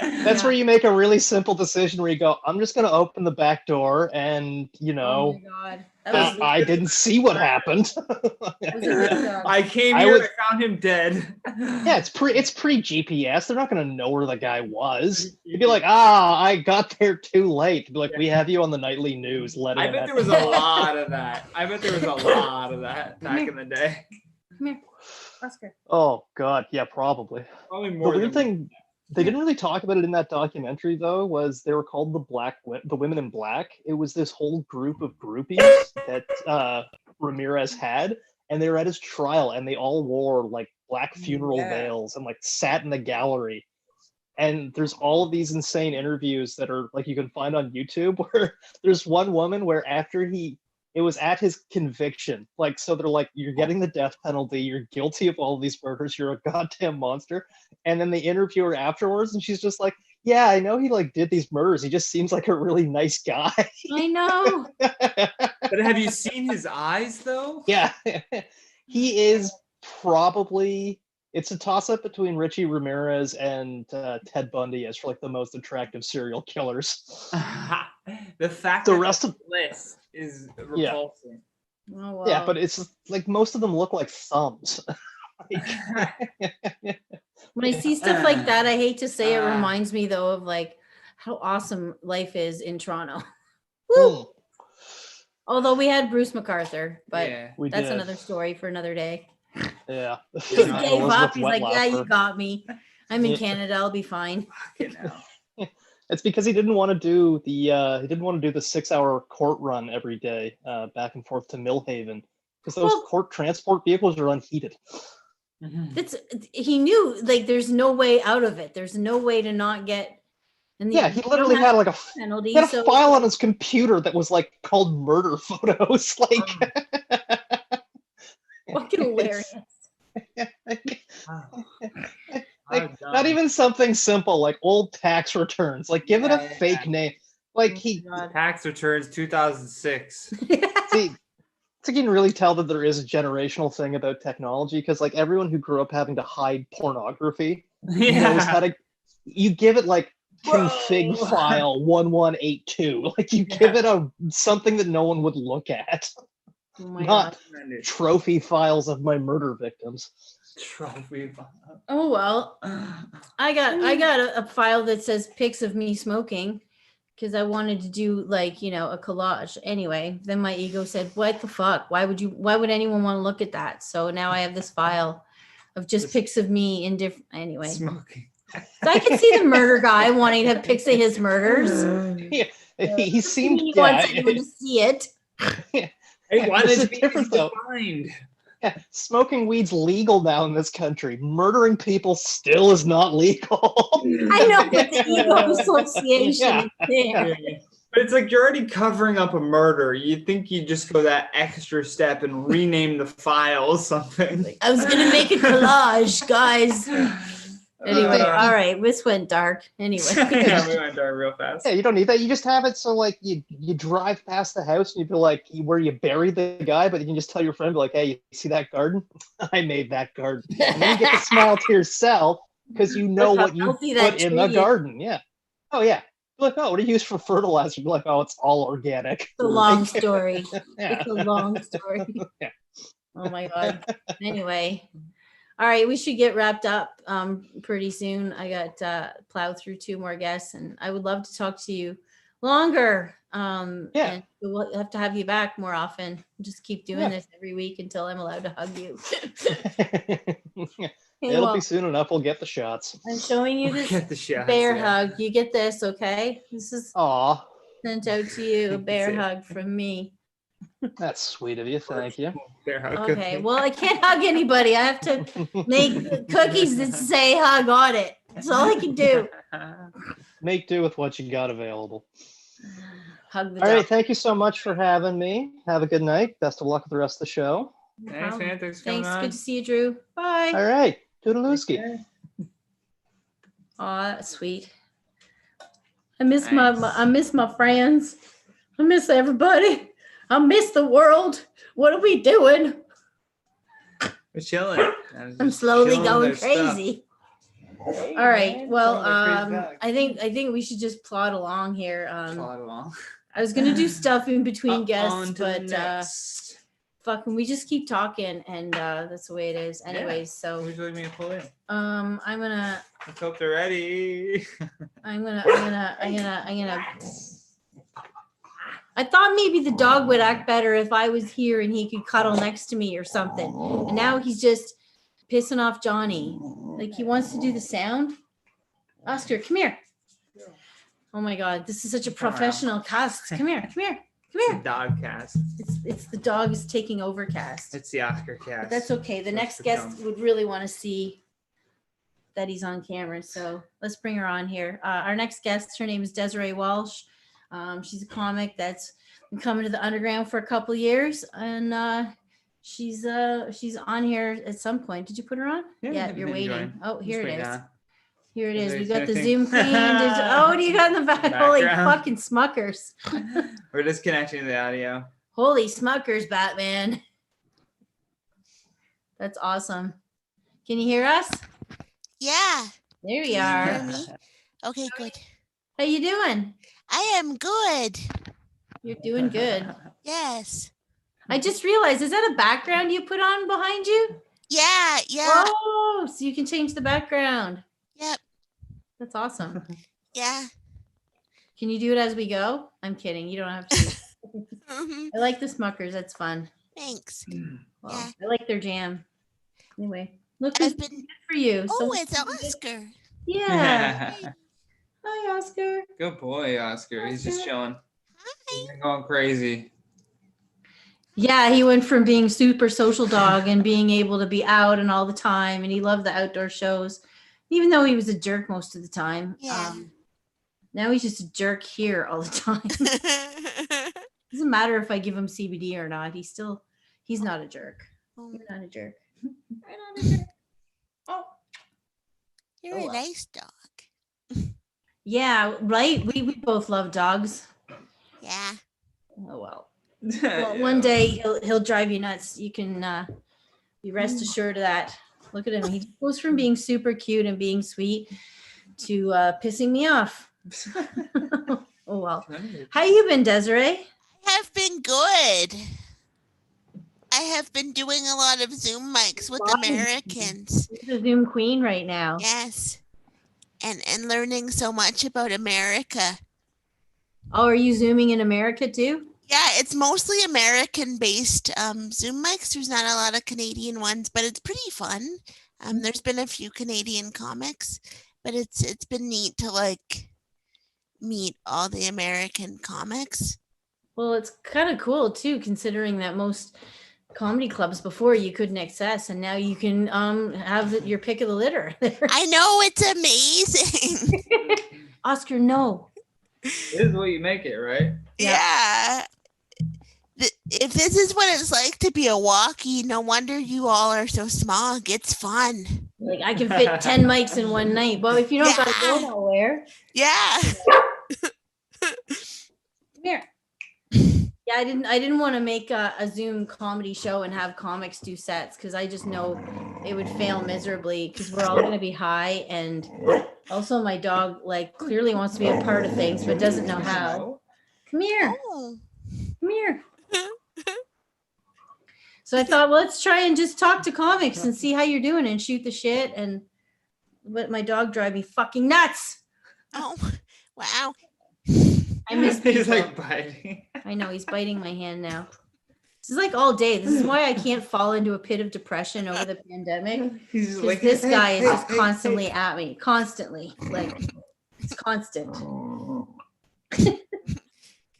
That's where you make a really simple decision where you go, I'm just gonna open the back door and Oh know my God. That was, I didn't see what happened. that was a good job. I came I here. was- I found him dead. Yeah, it's pre GPS. They're not gonna know where the guy was. You'd be like, I got there too late. Be like, we have you on the nightly news. Letting I bet there was a lot of that. I bet there was a lot of that back in the day. Come here, Oscar. Oh God, yeah, probably. Probably The more. weird than thing, they didn't really talk about it in that documentary though, was they were called the Women in Black. It was this whole group of groupies that Ramirez had, and they were at his trial, and they all wore like black funeral Yeah. veils and like sat in the gallery. And there's all of these insane interviews that are like you can find on YouTube where there's one woman where after it was at his conviction, like, so they're like, you're getting the death penalty, you're guilty of all these murders, you're a goddamn monster. And then they interview her afterwards and she's just like, yeah, I know he like did these murders, he just seems like a really nice guy. I know. But have you seen his eyes though? Yeah. He is probably, it's a toss-up between Richie Ramirez and Ted Bundy as for like the most attractive serial killers. The fact The that rest the of- list is repulsing. Oh, wow. Yeah, but it's like most of them look like thumbs. When I see stuff like that, I hate to say it Uh. reminds me though of like how awesome life is in Toronto. Woo! Although we had Bruce MacArthur, but Yeah. We that's did. another story for another day. Yeah. He Yeah. gave up. Elizabeth He's like, yeah, you Wetlaufer. got me. I'm in Yeah. Canada. I'll be fine. Fucking hell. It's because he didn't want to do the 6-hour court run every day back and forth to Millhaven because those Well- court transport vehicles are unheated. He knew like there's no way out of it. There's no way to not get. And Yeah, he literally had like a penalty. he had a so file on his computer that was like called murder photos. Like, fucking hilarious. like not even something simple like old tax returns. Like, give it a fake name. Like he Tax returns 2006. see. So you can really tell that there is a generational thing about technology because like everyone who grew up having to hide pornography knows how to. You give it like config Whoa. file 1182. Like you give it a something that no one would look at. Oh my Not God. trophy files of my murder victims. Trophy. Oh well, I got a file that says pics of me smoking because I wanted to do like a collage. Anyway, then my ego said, "What the fuck? Why would anyone want to look at that?" So now I have this file of just pics of me in different. Anyway, Smoking. so I can see the murder guy wanting to have pics of his murders. Yeah, he seemed. He Yeah, wants anyone to see it. Hey, why This did is it be different, though. defined? yeah, smoking weed's legal now in this country. Murdering people still is not legal. I know, but the ego association Yeah. is there. But it's like you're already covering up a murder. You'd think you'd just go that extra step and rename the file or something. I was gonna make a collage, guys. Anyway, all right, this went dark. Anyway, Yeah, we went dark real fast. Yeah, you don't need that. You just have it so like you drive past the house and you feel like where you buried the guy, but you can just tell your friend like, "Hey, you see that garden? I made that garden." And then you get to smile to yourself because you know Look how what you healthy that put in the tree is. garden. Yeah. Oh yeah. You're like, oh, what do you use for fertilizer? You're like, oh, it's all organic. it's a long story. Yeah. It's a long story. Yeah. Oh my God. Anyway, all right, we should get wrapped up pretty soon. I got plowed through 2 more guests, and I would love to talk to you longer. And we'll have to have you back more often. Just keep doing this every week until I'm allowed to hug you. Okay, It'll well, be soon enough. We'll get the shots. I'm showing you this Get the shots, bear yeah. hug. You get this, okay? This is Aw, sent out to you, a bear See it. hug from me. that's sweet of you. Thank you. There, how good Okay, thing. well, I can't hug anybody. I have to make cookies that say hug on it. That's all I can do. Make do with what you got available. Hug the All right, dog. thank you so much for having me. Have a good night. Best of luck with the rest of the show. No Thanks, problem. man. Thanks for coming Thanks. on. Good to see you, Drew. Bye. All right, toodalooski. Aw, that's sweet. I miss my friends. I miss everybody. I miss the world. What are we doing? We're chilling. I'm slowly going crazy. All right. Well, Sounds like crazy I think we should just plod along here. Plod along. I was gonna do stuff in between On guests, to the but next. fucking, we just keep talking, and that's the way it is. Yeah. Anyways, so Would you like me to pull in? I'm gonna Let's hope they're ready. I thought maybe the dog would act better if I was here and he could cuddle next to me or something. And now he's just pissing off Johnny. Like he wants to do the sound. Oscar, come here. Oh my God, this is such a professional cast. Come here, come here, come It's here. the dog cast. It's the dog is taking over cast. It's the Oscar cast. But that's okay. The That's next the guest film. would really want to see that he's on camera. So let's bring her on here. Our next guest, her name is Desiree Walsh. She's a comic that's been coming to the underground for a couple years, and she's on here at some point. Did you put her on? Yeah, you're waiting. Join. Oh, here it is. Now. Here it is. Is We there got the anything? Zoom queen. Oh, what do you got in the back? Holy Background. fucking Smuckers. We're disconnecting the audio. Holy Smuckers, Batman. That's awesome. Can you hear us? Yeah. There we Can you are. hear me? Okay, good. How you doing? I am good. You're doing good. Yes. I just realized, is that a background you put on behind you? Yeah, yeah. Oh, so you can change the background. Yep. That's awesome. Yeah. Can you do it as we go? I'm kidding. You don't have to. Mhm. I like the Smuckers. That's fun. Thanks. Wow. Yeah. I like their jam. Anyway, look I've who's been. good for you. Oh, So- it's Oscar. Yeah. Hi, Oscar. Good boy, Oscar. He's just chilling. He's Hi. been going crazy. Yeah, he went from being super social dog and being able to be out and all the time, and he loved the outdoor shows, even though he was a jerk most of the time. Yeah. Now he's just a jerk here all the time. Doesn't matter if I give him CBD or not. He's not a jerk. Oh, You're not a jerk. You're not a jerk. Oh. you're Oh, a well. nice dog. Yeah, right. We both love dogs. Yeah. Oh well. Well, one day he'll drive you nuts. You can be rest assured of that. Look at him. He goes from being super cute and being sweet to pissing me off. Oh well. How you been, Desiree? I have been good. I have been doing a lot of Zoom mics with Wow. Americans. You're the Zoom queen right now. Yes. And learning so much about America. Oh, are you zooming in America too? Yeah, it's mostly American-based Zoom mics. There's not a lot of Canadian ones, but it's pretty fun. There's been a few Canadian comics, but it's been neat to like meet all the American comics. Well, it's kind of cool too, considering that most comedy clubs before you couldn't access, and now you can have your pick of the litter. I know, it's amazing. Oscar, no. This is what you make it, right? Yeah. If this is what it's like to be a walkie, no wonder you all are so smug. It's fun. Like I can fit 10 mics in one night, but if you don't gotta go Yeah. nowhere, Yeah. come here. Yeah, I didn't want to make a Zoom comedy show and have comics do sets because I just know it would fail miserably because we're all gonna be high, and also my dog like clearly wants to be a part of things but doesn't know how. Come here, Oh. come here. So I thought, well, let's try and just talk to comics and see how you're doing and shoot the shit, and let my dog drive me fucking nuts. Oh. Wow. I miss He's people. like biting. I know he's biting my hand now. This is like all day. This is why I can't fall into a pit of depression over the pandemic. He's just 'Cause like this guy is just hey, constantly hey. at me, constantly. Like it's constant.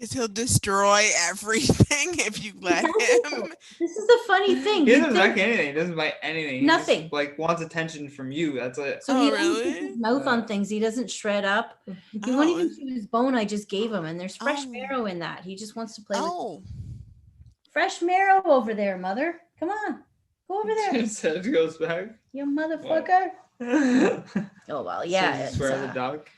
Because he'll destroy everything if you let him. This is the funny thing. He You'd doesn't think- bite anything. He doesn't bite anything. He Nothing. Just, like wants attention from you. That's it. So Oh, he doesn't really? put his mouth on things. He doesn't shred up. He won't even chew his bone I just gave him, and there's fresh Oh. marrow in that. He just wants to play with Oh. fresh marrow over there, mother. Come on, go over there, His head goes back. you motherfucker. Oh well, yeah. So you swear it's, the dog.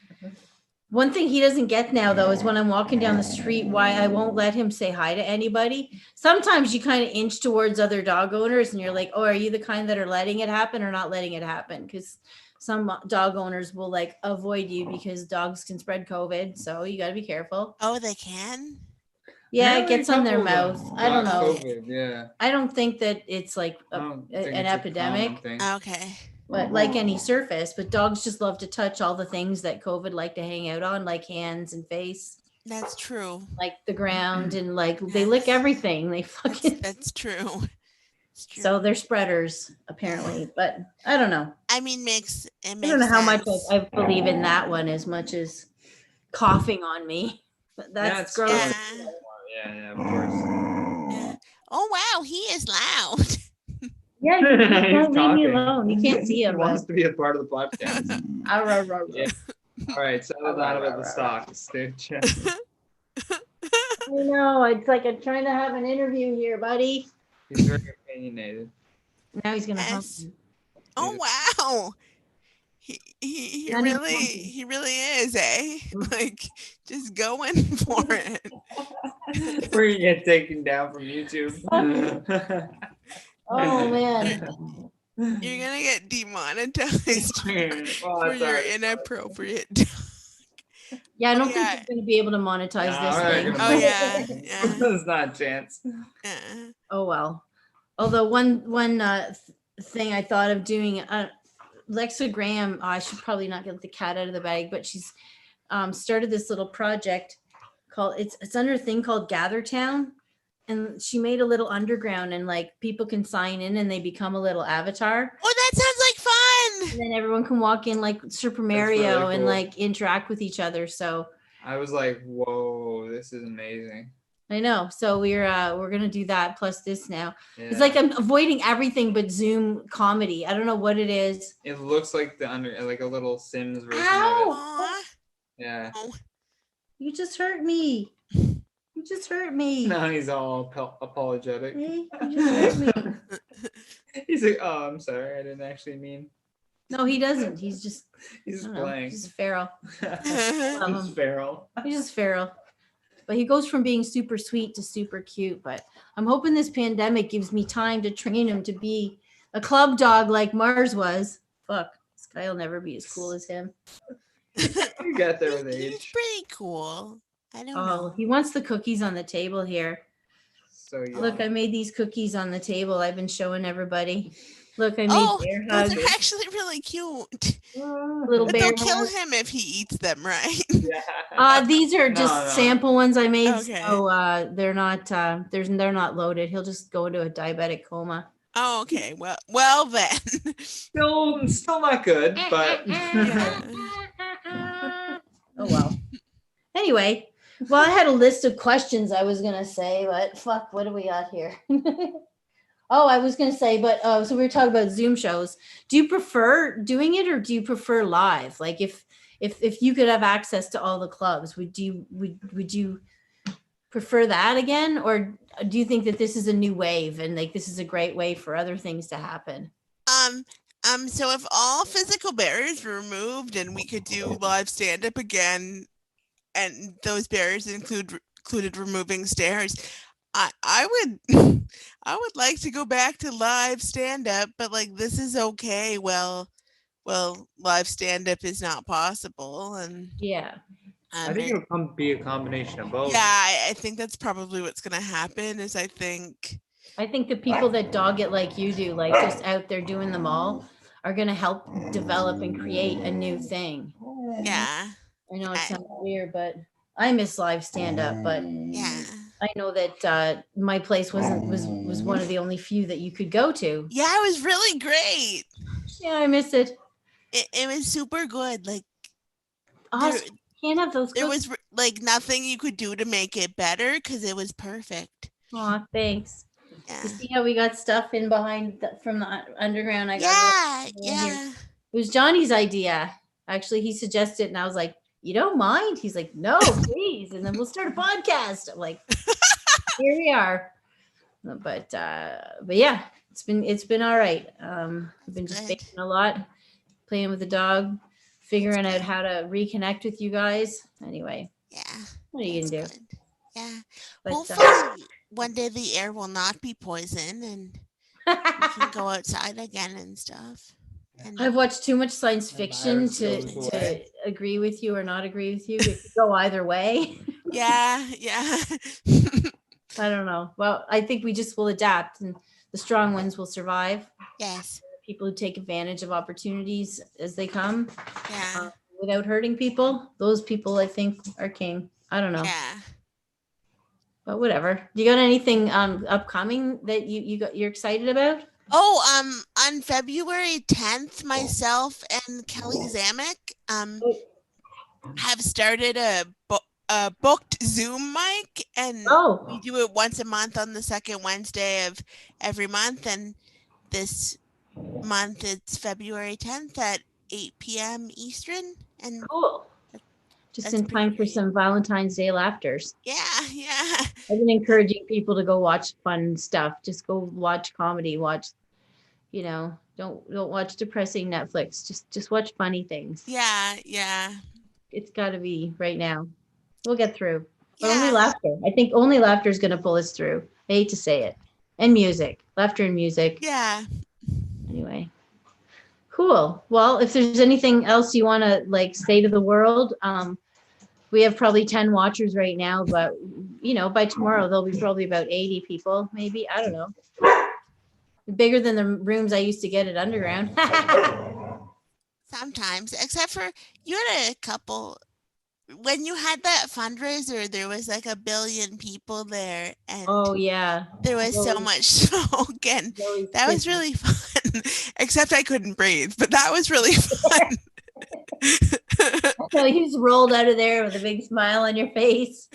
One thing he doesn't get now, though, is when I'm walking down the street, why I won't let him say hi to anybody. Sometimes you kind of inch towards other dog owners and you're like, oh, are you the kind that are letting it happen or not letting it happen? Because some dog owners will like avoid you because dogs can spread COVID. So you got to be careful. Oh, they can? Yeah, it Apparently gets on their a couple of mouth. them I don't got know. COVID, yeah. I don't think that it's like I don't think an it's a epidemic. common thing. Okay. but like any surface, but dogs just love to touch all the things that COVID like to hang out on, like hands and face, That's true. like the ground, and like they lick everything. They fucking That's true. It's true. so they're spreaders apparently, but I don't know. I mean, makes it I makes don't know how much sense. I believe in that one as much as coughing on me. But that's it's gross. Yeah. Yeah, of course. Yeah. Oh wow, he is loud. Yeah, He's don't leave me talking. alone. You can't see He him. wants But... to be a part of the podcast. Yeah. All right, settle down about the stocks, Stitch. I know. It's like I'm trying to have an interview here, buddy. He's very opinionated. Now he's gonna hump Yes. me. Oh wow. He Not even he really is, eh? Like just going for it. We're gonna get taken down from YouTube. Oh man. You're gonna get demonetized for your inappropriate. Yeah, I don't Yeah. think we're gonna be able to monetize No, this we're not thing. gonna Oh yeah, yeah, There's not a chance. yeah. Oh well. Although one thing I thought of doing, Lexa Graham, I should probably not get the cat out of the bag, but she's started this little project called it's under a thing called Gather Town, and she made a little underground, and like people can sign in and they become a little avatar, Oh, that sounds like fun. and then everyone can walk in like Super Mario and like interact with each other. So I was like, whoa, this is amazing. I know. So we're gonna do that plus this now. Yeah. It's like I'm avoiding everything but Zoom comedy. I don't know what it is. It looks like like a little Sims version of Ow! Aw. it. Yeah. You just hurt me. You just hurt me. Now he's all apologetic. See? You just hurt me. He's like, oh, I'm sorry, I didn't actually mean. No, he doesn't. He's just He's I just don't know, playing. he's feral. He's feral. He's just feral. But he goes from being super sweet to super cute. But I'm hoping this pandemic gives me time to train him to be a club dog like Mars was. Fuck, this guy will never be as cool as him. You got there with He's age. pretty cool. I don't Oh, know. he wants the cookies on the table here. So young. Look, I made these cookies on the table. I've been showing everybody. Look, I made Oh, bear those hugs. are actually really cute. Little But bear they'll kill hugs. him if he eats them, right? Yeah. These are just No. sample ones I made. Okay. So they're not they're not loaded. He'll just go into a diabetic coma. Oh, okay. Well then. Still not good, but Oh well. Anyway, well, I had a list of questions I was gonna say, but fuck, what do we got here? Oh, I was gonna say, but so we were talking about Zoom shows. Do you prefer doing it or do you prefer live? Like if you could have access to all the clubs, would you prefer that again, or do you think that this is a new wave and like this is a great way for other things to happen? So if all physical barriers were removed and we could do live stand-up again, and those barriers included removing stairs, I would like to go back to live stand-up, but like this is okay. Well, live stand-up is not possible, and Yeah. I think it'll be a combination of both. yeah, I think that's probably what's gonna happen. Is I think the people that dog it like you do, like just out there doing them all, are going to help develop and create a new thing. yeah, I know it sounds weird, but I miss live stand up, but yeah. I know that my place was one of the only few that you could go to. Yeah, it was really great. Yeah, I miss it. It was super good. Like Awesome. Can't have those. there was like nothing you could do to make it better because it was perfect. Aw, thanks. Yeah, You see how we got stuff in behind from the underground? I got yeah. It was Johnny's idea. Actually, he suggested, and I was like, "You don't mind?" He's like, "No, please." And then we'll start a podcast. I'm like, "Here we are." But yeah, it's been all right. I've been just Good. baking a lot, playing with the dog, figuring out how to reconnect with you guys. Anyway, Yeah. what are you gonna do? That's good. Yeah. But, Hopefully one day the air will not be poison and we can go outside again and stuff. And I've watched too much science The fiction virus to goes away. agree with you or not agree with you. It could go either way. yeah. I don't know. Well, I think we just will adapt, and the strong ones will survive. Yes. People who take advantage of opportunities as they come Yeah. without hurting people, those people I think are king. I don't know, Yeah. but whatever. You got anything upcoming that you're excited about? Oh, on February 10th, myself and Kelly Zamek have started a booked Zoom mic, and we Oh, do it once a month on the second Wednesday of every month, and this month. It's February 10th at 8 p.m. Eastern. And Cool. Just That's in pretty time for great. some Valentine's Day laughters. yeah. I've been encouraging people to go watch fun stuff. Just go watch comedy. Watch, don't watch depressing Netflix. Just watch funny things. Yeah. It's got to be right now. We'll get through. But only Yeah. laughter. I think only laughter is going to pull us through. I hate to say it. And music. Laughter and music. Yeah. Anyway. Cool. Well, if there's anything else you want to say to the world, we have probably 10 watchers right now, but by tomorrow there'll be probably about 80 people, maybe. I don't know. Bigger than the rooms I used to get at Underground. Sometimes, except for you had a couple. When you had that fundraiser, there was like 1 billion people there, and Oh yeah. there was so Zoe's- much smoke, and Zoe's that was kissing. really fun. Except I couldn't breathe, but that was really fun. So you just rolled out of there with a big smile on your face.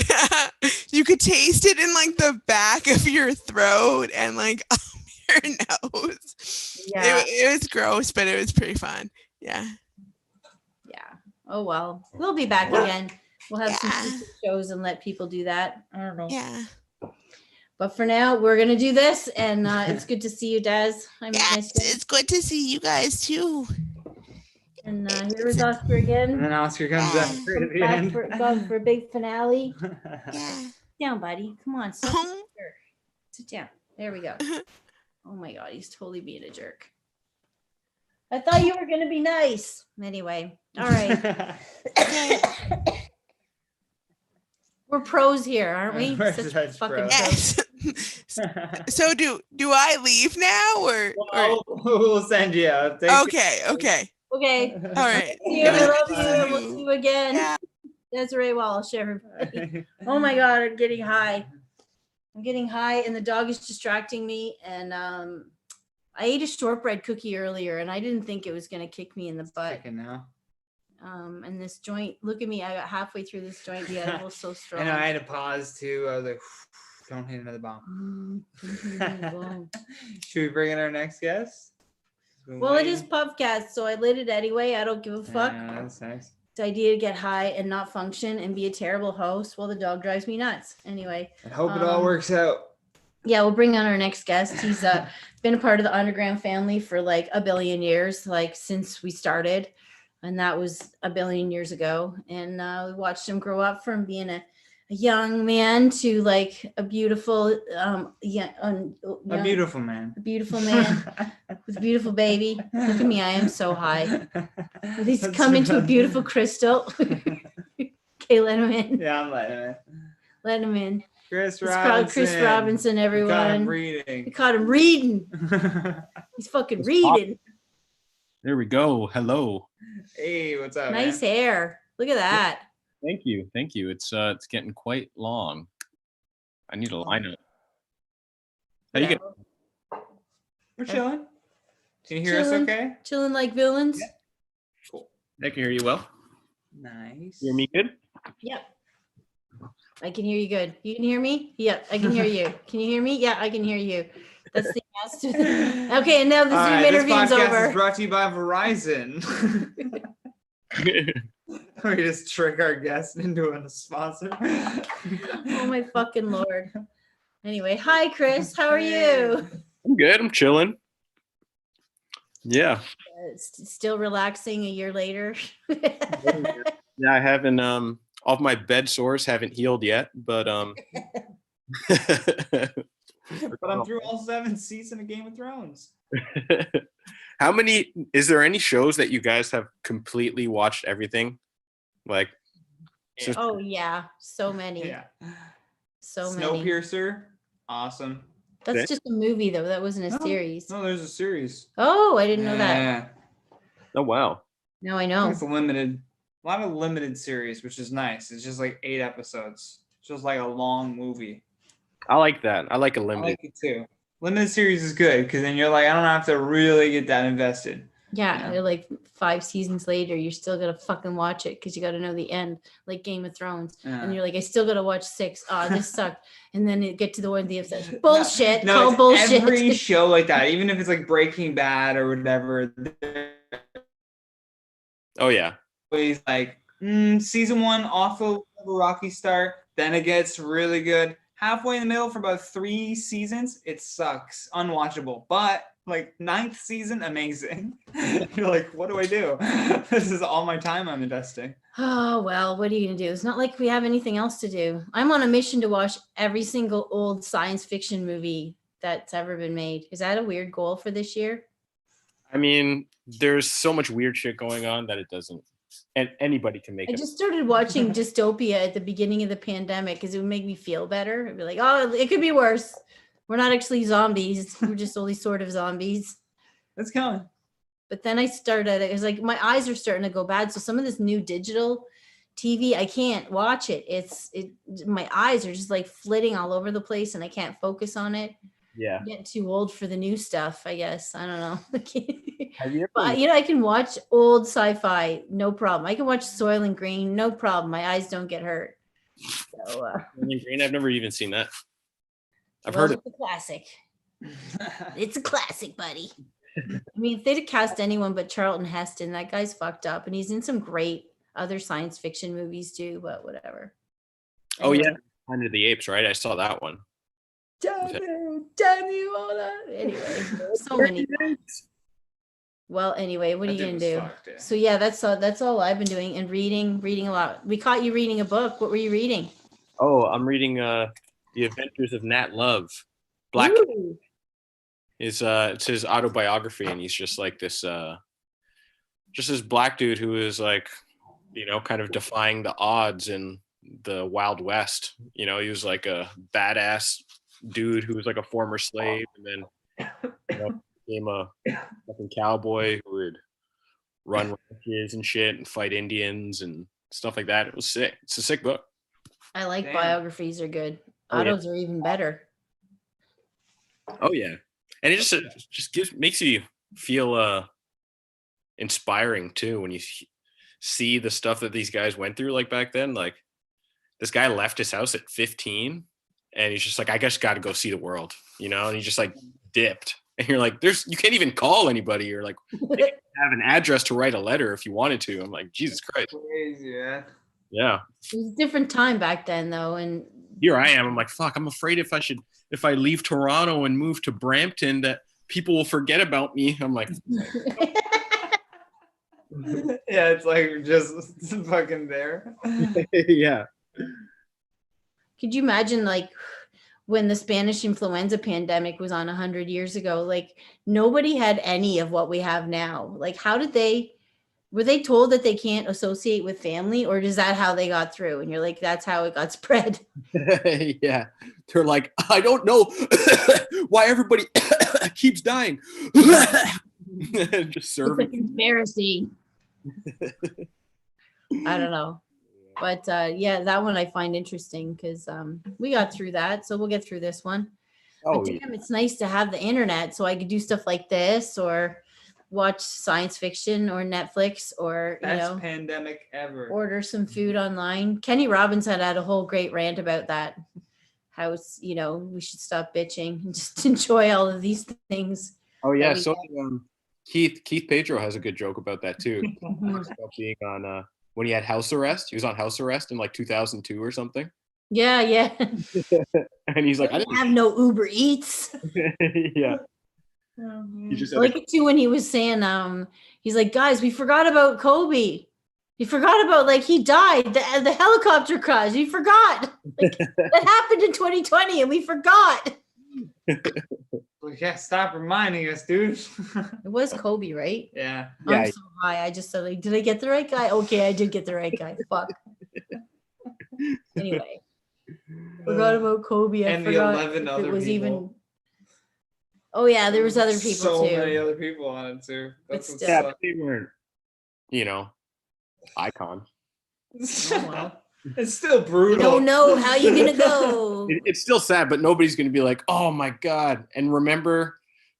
You could taste it in like the back of your throat and like up your nose. Yeah. It was gross, but it was pretty fun. Yeah. Yeah. Oh well. We'll be back again. We'll have some Yeah. future shows and let people do that. I don't know. Yeah. But for now, we're gonna do this, and it's good to see you, Des. I Yeah. missed you. It's good to see you guys too. And here is Oscar again. And then Oscar comes Yeah. back right at the Back end. for a big finale. Yeah. Sit down, buddy. Come on. Oh. Sit down. There we go. Oh my God, he's totally being a jerk. I thought you were gonna be nice. Anyway, all right. We're pros here, aren't we? We're Such such fucking pros. pros. Yes. So do I leave now or Well, we'll send you out. Thank okay. Okay. you. All right. See you. I It was love good you. to And see we'll you. see you again. Yeah. Desiree Walsh, everybody. Oh my God, I'm getting high. I'm getting high, and the dog is distracting me. And I ate a shortbread cookie earlier, and I didn't think it was gonna kick me in the butt. Kicking now. And this joint, look at me, I got halfway through this joint. The edible so strong. I know I had to pause too. I was like, don't hit another bomb. Should we bring in our next guest? Well, it is Puffcast, so I lit it anyway. I don't give a fuck. Yeah, that's nice. It's the idea to get high and not function and be a terrible host while the dog drives me nuts. Anyway, I hope it all works out. yeah, we'll bring on our next guest. He's been a part of the Underground family for like 1 billion years, like since we started. And that was 1 billion years ago. And we watched him grow up from being a young man to like a beautiful, A beautiful man. a beautiful man with a beautiful baby. Look at me, I am so high. He's come into a beautiful crystal. Okay, let him in. Yeah, I'm letting him in. Let him in. Chris It's Robinson. called Chris Robinson, We got him everyone. reading. We caught him reading. He's fucking reading. There we go. Hello. Hey, what's up? Nice man? hair. Look at that. Thank you. It's getting quite long. I need a lineup. How you get? We're chilling. Can you hear us Chilling. okay? Chilling like villains. I can hear you well. Nice. Hear me good? Yep. I can hear you good. You can hear me? Yep, I can hear you. Can you hear me? Yeah, I can hear you. That's the answer. Okay, and now the All Zoom right, this interview's podcast over. is brought to you by Verizon. We just trick our guests into a sponsor. Oh my fucking Lord. Anyway, hi Chris, how are you? I'm good. I'm chilling. Yeah. Still relaxing a year later. Yeah, I haven't all of my bed sores haven't healed yet, but But I'm through all 7 seasons of Game of Thrones. How many is there any shows that you guys have completely watched everything? Like since- Oh yeah, so many. Yeah. So many. Snowpiercer, awesome. That's just a movie though. That wasn't a No, series. No, there's a series. Oh, I didn't know that. Yeah. Oh wow. Now I know. It's a lot of limited series, which is nice. It's just like 8 episodes. It's just like a long movie. I like that. I like a I limited. like it too. Limited series is good because then you're like, I don't have to really get that invested. Yeah, Yeah. like 5 seasons later, you're still gonna fucking watch it because you got to know the end, like Game of Thrones. Yeah. And you're like, I still gotta watch 6. Oh, this sucked. And then it get to the one the obsession. Bullshit. No, Call it's bullshit. every show like that, even if it's like Breaking Bad or whatever. Oh yeah. Always like season 1 off of a rocky start, then it gets really good. Halfway in the middle for about 3 seasons, it sucks, unwatchable. But like 9th season, amazing. You're like, what do I do? This is all my time I'm investing. Oh, well, what are you gonna do? It's not like we have anything else to do. I'm on a mission to watch every single old science fiction movie that's ever been made. Is that a weird goal for this year? I mean, there's so much weird shit going on that it doesn't, and anybody can make I it. just started watching Dystopia at the beginning of the pandemic because it would make me feel better. I'd be like, oh, it could be worse. We're not actually zombies. We're just only sort of zombies. It's coming. But then I started, it was like my eyes are starting to go bad. So some of this new digital TV, I can't watch it. My eyes are just like flitting all over the place and I can't focus on it. Yeah. I'm getting too old for the new stuff, I guess. I don't know. Have you ever? But I can watch old sci-fi, no problem. I can watch Soil and Green, no problem. My eyes don't get hurt. So, Green? I've never even seen that. I've well, heard it. it's a classic. It's a classic, buddy. I mean, if they'd have cast anyone but Charlton Heston, that guy's fucked up, and he's in some great other science fiction movies too. But whatever. Oh yeah, Anyway. Planet of the Apes, right? I saw that one. Damn you, all that. Anyway, so many. Well, anyway, what are you gonna do? So yeah, that's all I've been doing and reading a lot. We caught you reading a book. What were you reading? Oh, I'm reading The Adventures of Nat Love. Black Ooh. is it's his autobiography, and he's just like this black dude who is like, kind of defying the odds in the Wild West. He was like a badass dude who was like a former slave, and then became a fucking cowboy who would run ranches and shit and fight Indians and stuff like that. It was sick. It's a sick book. I like Damn. biographies are good. Oh, yeah. Autos are even better. Oh yeah, and it just makes you feel inspiring too when you see the stuff that these guys went through. Like back then, like this guy left his house at 15, and he's just like, I just got to go see the world, and he just like dipped. And you're like, you can't even call anybody. You're like, you have an address to write a letter if you wanted to. I'm like, Jesus Christ. Crazy, yeah. Yeah. It was a different time back then, though, and Here I am. I'm like, fuck. I'm afraid if I leave Toronto and move to Brampton, that people will forget about me. I'm like, Yeah, it's like just fucking there. yeah. could you imagine like when the Spanish influenza pandemic was on 100 years ago? Like nobody had any of what we have now. Like were they told that they can't associate with family, or is that how they got through? And you're like, that's how it got spread. Yeah. They're like, I don't know why everybody keeps dying. Just serving. Embarrassing. I don't know. But yeah, that one I find interesting because we got through that. So we'll get through this one. Oh, But damn, it's nice to have the internet so I could do stuff like this or watch science fiction or Netflix or, Best pandemic ever. order some food online. Kenny Robbins had a whole great rant about that. How it's, we should stop bitching and just enjoy all of these things. Oh yeah. we So Keith Pedro has a good joke about that too. About being on when he had house arrest. He was on house arrest in like 2002 or something. Yeah, yeah. And he's like, I I didn't have no Uber Eats. Yeah. He just I like it too when he was saying, he's like, guys, we forgot about Kobe. We forgot about he died, the helicopter crash. We forgot. That happened in 2020 and we forgot. Like, yeah, stop reminding us, dude. It was Kobe, right? Yeah. Yeah. I'm so high. I just said, did I get the right guy? Okay, I did get the right guy. Fuck. Anyway, forgot about Kobe. I And the forgot 11 if other it was people. even. Oh yeah, there was other people so too. many other people on it too. That's But what's still. Yeah, up. but they weren't, icons. Oh, well. It's still You brutal. don't know how you're gonna go. It's still sad, but nobody's going to be like, oh my God. And remember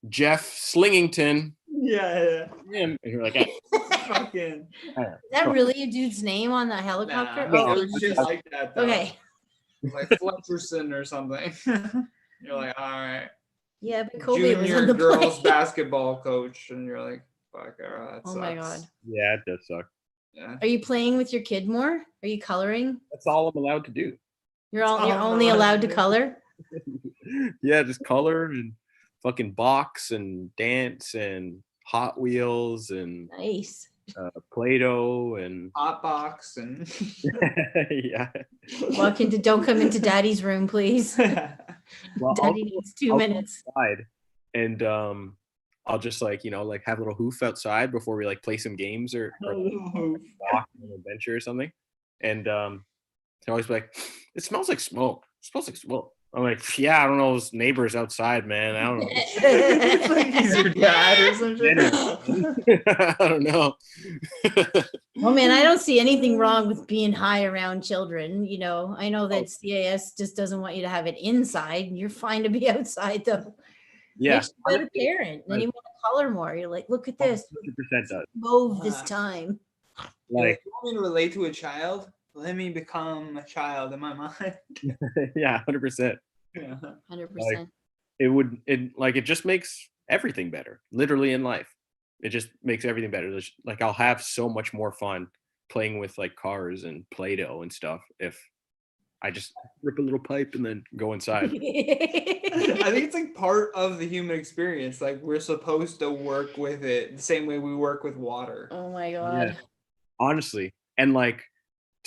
Jeff Slingington Yeah. And you're like, "Ah, Fucking. all right." Is that really a dude's name on the helicopter? Nah, Okay, it was just like that though. okay. Like Fletcherson or something. You're like, all right. Yeah, but Kobe was Junior on the girls plane. basketball coach, and you're like, fuck, all right, that Oh sucks. my god. Yeah, it does suck. Yeah. Are you playing with your kid more? Are you coloring? That's all I'm allowed to do. You're I'm only not allowed to allowed. color? Yeah, just color and fucking box and dance and Hot Wheels and Nice. Play-Doh and Hot box and. yeah. Don't come into daddy's room, please. Well, Daddy needs 2 I'll go minutes. outside and I'll just like have a little hoof outside before we like play some games or walk on an adventure or something. And they always be like, "It smells like smoke. It smells like smoke." I'm like, "Yeah, I don't know, those neighbors outside, man. I don't know." It's like he's your dad or some shit. I don't know. Oh man, I don't see anything wrong with being high around children. You know, I know that CAS just doesn't want you to have it inside. You're fine to be outside though. Yeah, Makes you a better parent. Then you want to color more. You're like, look at this. 100% does. Mauve this time. Like, you want me to relate to a child? Let me become a child in my mind. yeah, 100%. Yeah. 100%. It just makes everything better, literally in life. It just makes everything better. Like I'll have so much more fun playing with like cars and Play-Doh and stuff if I just rip a little pipe and then go inside. I think it's like part of the human experience. Like we're supposed to work with it the same way we work with water. Oh my god. Yeah. Honestly. And like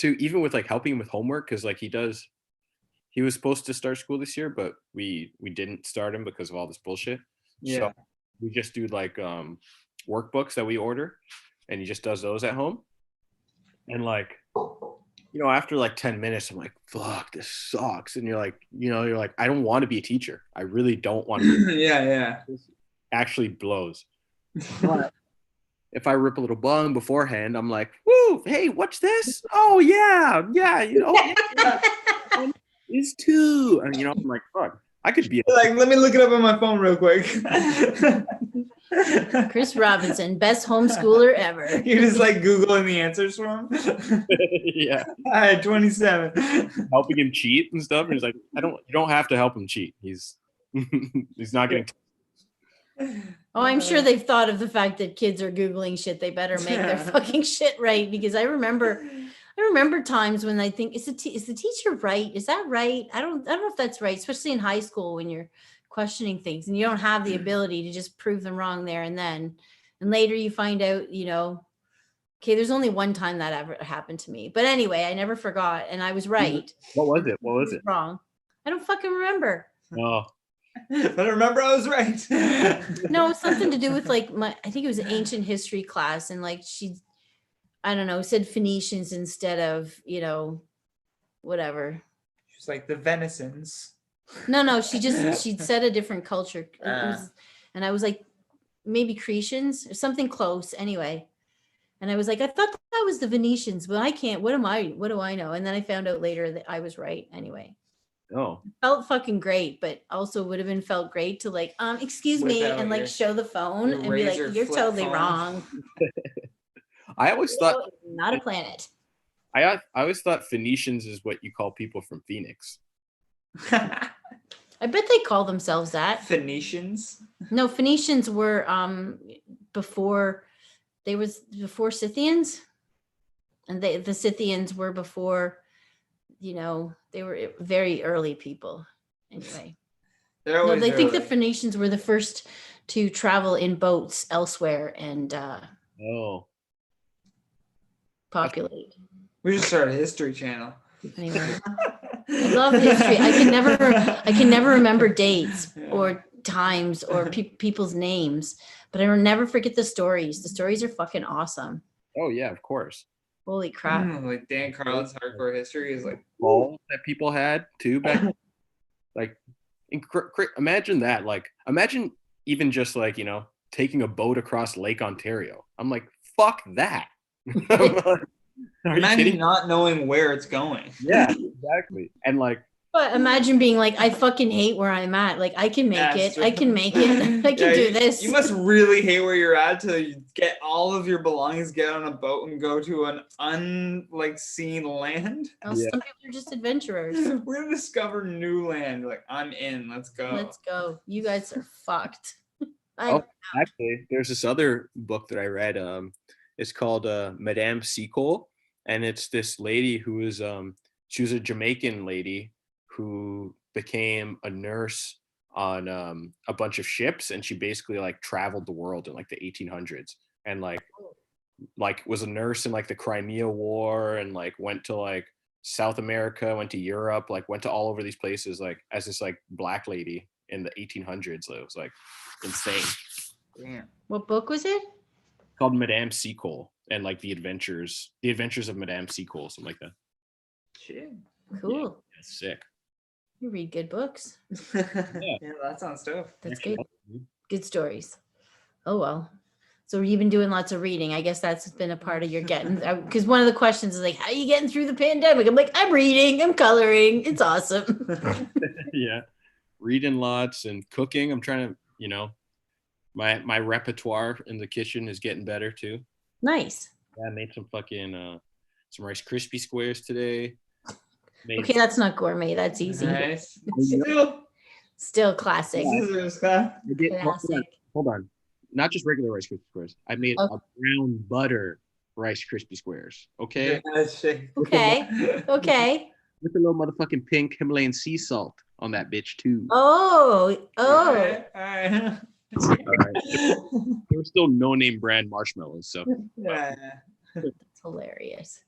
even with like helping him with homework, because like he was supposed to start school this year, but we didn't start him because of all this bullshit. Yeah. So we just do like workbooks that we order, and he just does those at home. And like, after like 10 minutes, I'm like, fuck, this sucks. And you're like, I don't want to be a teacher. I really don't want to be. Yeah. This actually blows. But if I rip a little bong beforehand, I'm like, woo, hey, what's this? Oh yeah, is too. And I'm like, fuck, I could be like, let me look it up on my phone real quick. Chris Robinson, best homeschooler ever. You're just like Googling the answers for him. Yeah. I had 27. Helping him cheat and stuff. And he's like, you don't have to help him cheat. He's not getting. Oh, I'm sure they've thought of the fact that kids are Googling shit. They better make their fucking shit right, because I remember times when I think, is the teacher right? Is that right? I don't know if that's right, especially in high school when you're questioning things and you don't have the ability to just prove them wrong there and then. And later you find out, okay, there's only one time that ever happened to me. But anyway, I never forgot and I was right. What was it? What was it? Wrong. I don't fucking remember. Oh. But I remember I was right. No, something to do with like I think it was an ancient history class, and like I don't know, said Phoenicians instead of, whatever. She's like the venisons. No, she'd said a different culture. And I was like, maybe Cretians or something close anyway. And I was like, I thought that was the Venetians, but I can't. What do I know? And then I found out later that I was right anyway. Oh. Felt fucking great, but also would have been felt great to like, excuse me, and like show the phone and be like, you're totally wrong. I always thought not a planet. I always thought Phoenicians is what you call people from Phoenix. I bet they call themselves that. Phoenicians? No, Phoenicians were before Scythians, and the Scythians were before, they were very early people. Anyway, they think the Phoenicians were the first to travel in boats elsewhere and populate. We should start a history channel. Anyway, I love history. I can never remember dates or times or people's names, but I will never forget the stories. The stories are fucking awesome. Oh yeah, of course. Holy crap! Like Dan Carlin's hardcore history is like balls that people had too back. Like, imagine that. Like, imagine even just like taking a boat across Lake Ontario. I'm like, fuck that. Imagine not knowing where it's going. Yeah, exactly. And like But imagine being like, I fucking hate where I'm at. Like, I can make That's it. I can make it. I can Yeah, do this. You must really hate where you're at till you get all of your belongings, get on a boat, and go to an seen land. Well, some people are just adventurers. We're gonna discover new land. Like, I'm in. Let's go. Let's go. You guys are fucked. Actually, there's this other book that I read. It's called Madame Seacole, and it's this lady who is she was a Jamaican lady who became a nurse on a bunch of ships, and she basically like traveled the world in like the 1800s, and like was a nurse in like the Crimea War, and like went to like South America, went to Europe, like went to all over these places, like as this like black lady in the 1800s. It was like insane. Damn. What book was it? Called Madame Seacole, and like the adventures of Madame Seacole, something like that. Shit. Cool. Yeah, sick. You read good books. Yeah, that sounds dope. That's good. Good stories. Oh, well. So you've been doing lots of reading. I guess that's been a part of your getting, because one of the questions is like, how are you getting through the pandemic? I'm like, I'm reading, I'm coloring. It's awesome. Yeah. Reading lots and cooking. I'm trying to, my repertoire in the kitchen is getting better too. Nice. Yeah, I made some fucking some Rice Krispie squares today. Okay, that's not gourmet. That's easy. Nice. Still classic. Classic. Hold on. Not just regular Rice Krispie squares. I made a brown butter Rice Krispie squares. Okay. Okay. Okay. With a little motherfucking pink Himalayan sea salt on that bitch too. Oh. All right. All right. There were still no name brand marshmallows, so Yeah. That's hilarious.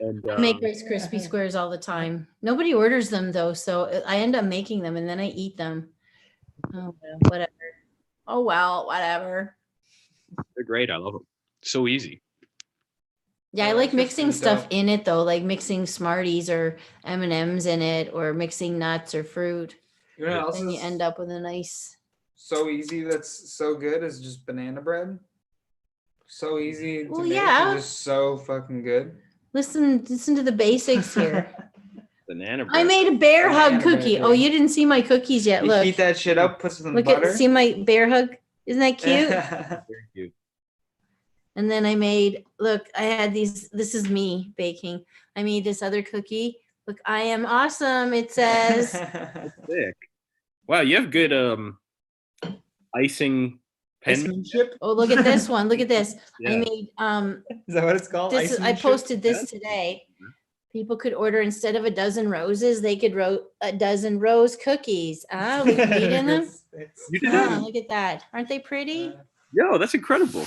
and I make Rice Krispie squares all the time. Nobody orders them though, so I end up making them and then I eat them. Oh, well, whatever. Oh well, whatever. they're great. I love them. So easy. Yeah, I like mixing stuff in it though, like mixing Smarties or M&Ms in it, or mixing nuts or fruit. You know what else And you is end up with a nice. so easy that's so good is just banana bread. So easy to Well, make yeah. and just so fucking good. Listen to the basics here. Banana bread. I made a bear hug Banana bread, cookie. yeah. Oh, you didn't see my cookies yet. You Look. heat that shit up, put some Look butter. at see my bear hug. Isn't that cute? Very cute. And then I made, look, I had these, this is me baking. I made this other cookie. Look, I am awesome, it says. Sick. Wow, you have good icing penmanship. Oh, look at this one. Look at this. Yeah. I made Is that what it's called? this. I Icing posted shit? this today. People could order, instead of a dozen roses, they could a dozen rose cookies. Ah, we can eat in them. You did Oh, that? look at that. Aren't they pretty? Yo, that's incredible.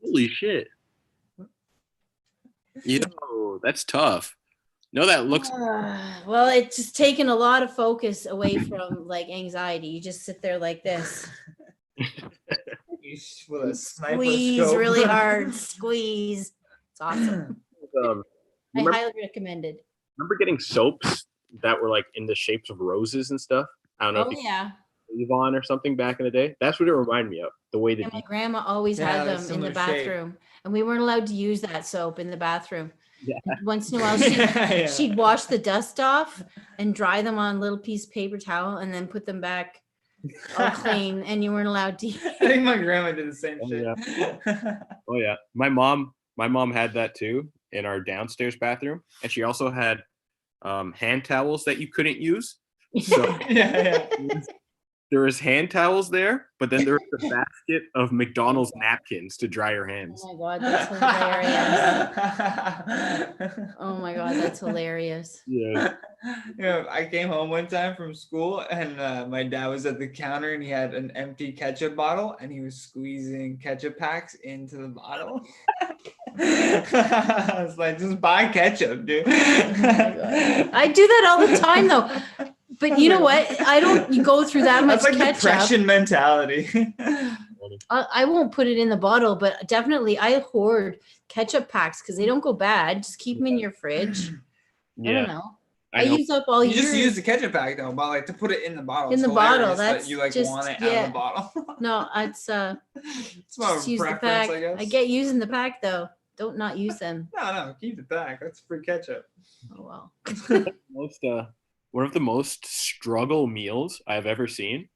Holy shit. Yo, that's tough. No, that looks Well, it's just taken a lot of focus away from like anxiety. You just sit there like this. With a sniper Squeeze scope. really hard. Squeeze. It's awesome. I remember, highly recommend it. remember getting soaps that were like in the shapes of roses and stuff? I don't know Oh if you yeah. Avon or something back in the day. That's what it reminded me of. The way Yeah, that my grandma always Yeah, had they're them in similar the shape. bathroom, and we weren't allowed to use that soap in the bathroom. Yeah. And once in a while, Yeah. she'd wash the dust off and dry them on a little piece of paper towel, and then put them back all clean. And you weren't allowed to. I think my grandma did the same Oh, shit. Oh yeah. My mom had that too in our downstairs bathroom, and she also had hand towels that you couldn't use. So Yeah. there was hand towels there, but then there was a basket of McDonald's napkins to dry your hands. Oh my god, that's hilarious! Oh my god, that's hilarious. Yeah. I came home one time from school and my dad was at the counter and he had an empty ketchup bottle and he was squeezing ketchup packs into the bottle. I was like, just buy ketchup, dude. I do that all the time though. But you know what? I don't go through that much That's like ketchup. depression mentality. I won't put it in the bottle, but definitely I hoard ketchup packs because they don't go bad. Just keep them in your fridge. I don't know. I know. use up all You just yours. use the ketchup pack though, but like to put it in the bottle. In it's the bottle, hilarious that that's you like just- want it out yeah. of the bottle. No, it's It's more just of a use the preference, pack. I guess. I get using the pack though. Don't not use them. No, keep the pack. That's free ketchup. Oh well. one of the most struggle meals I've ever seen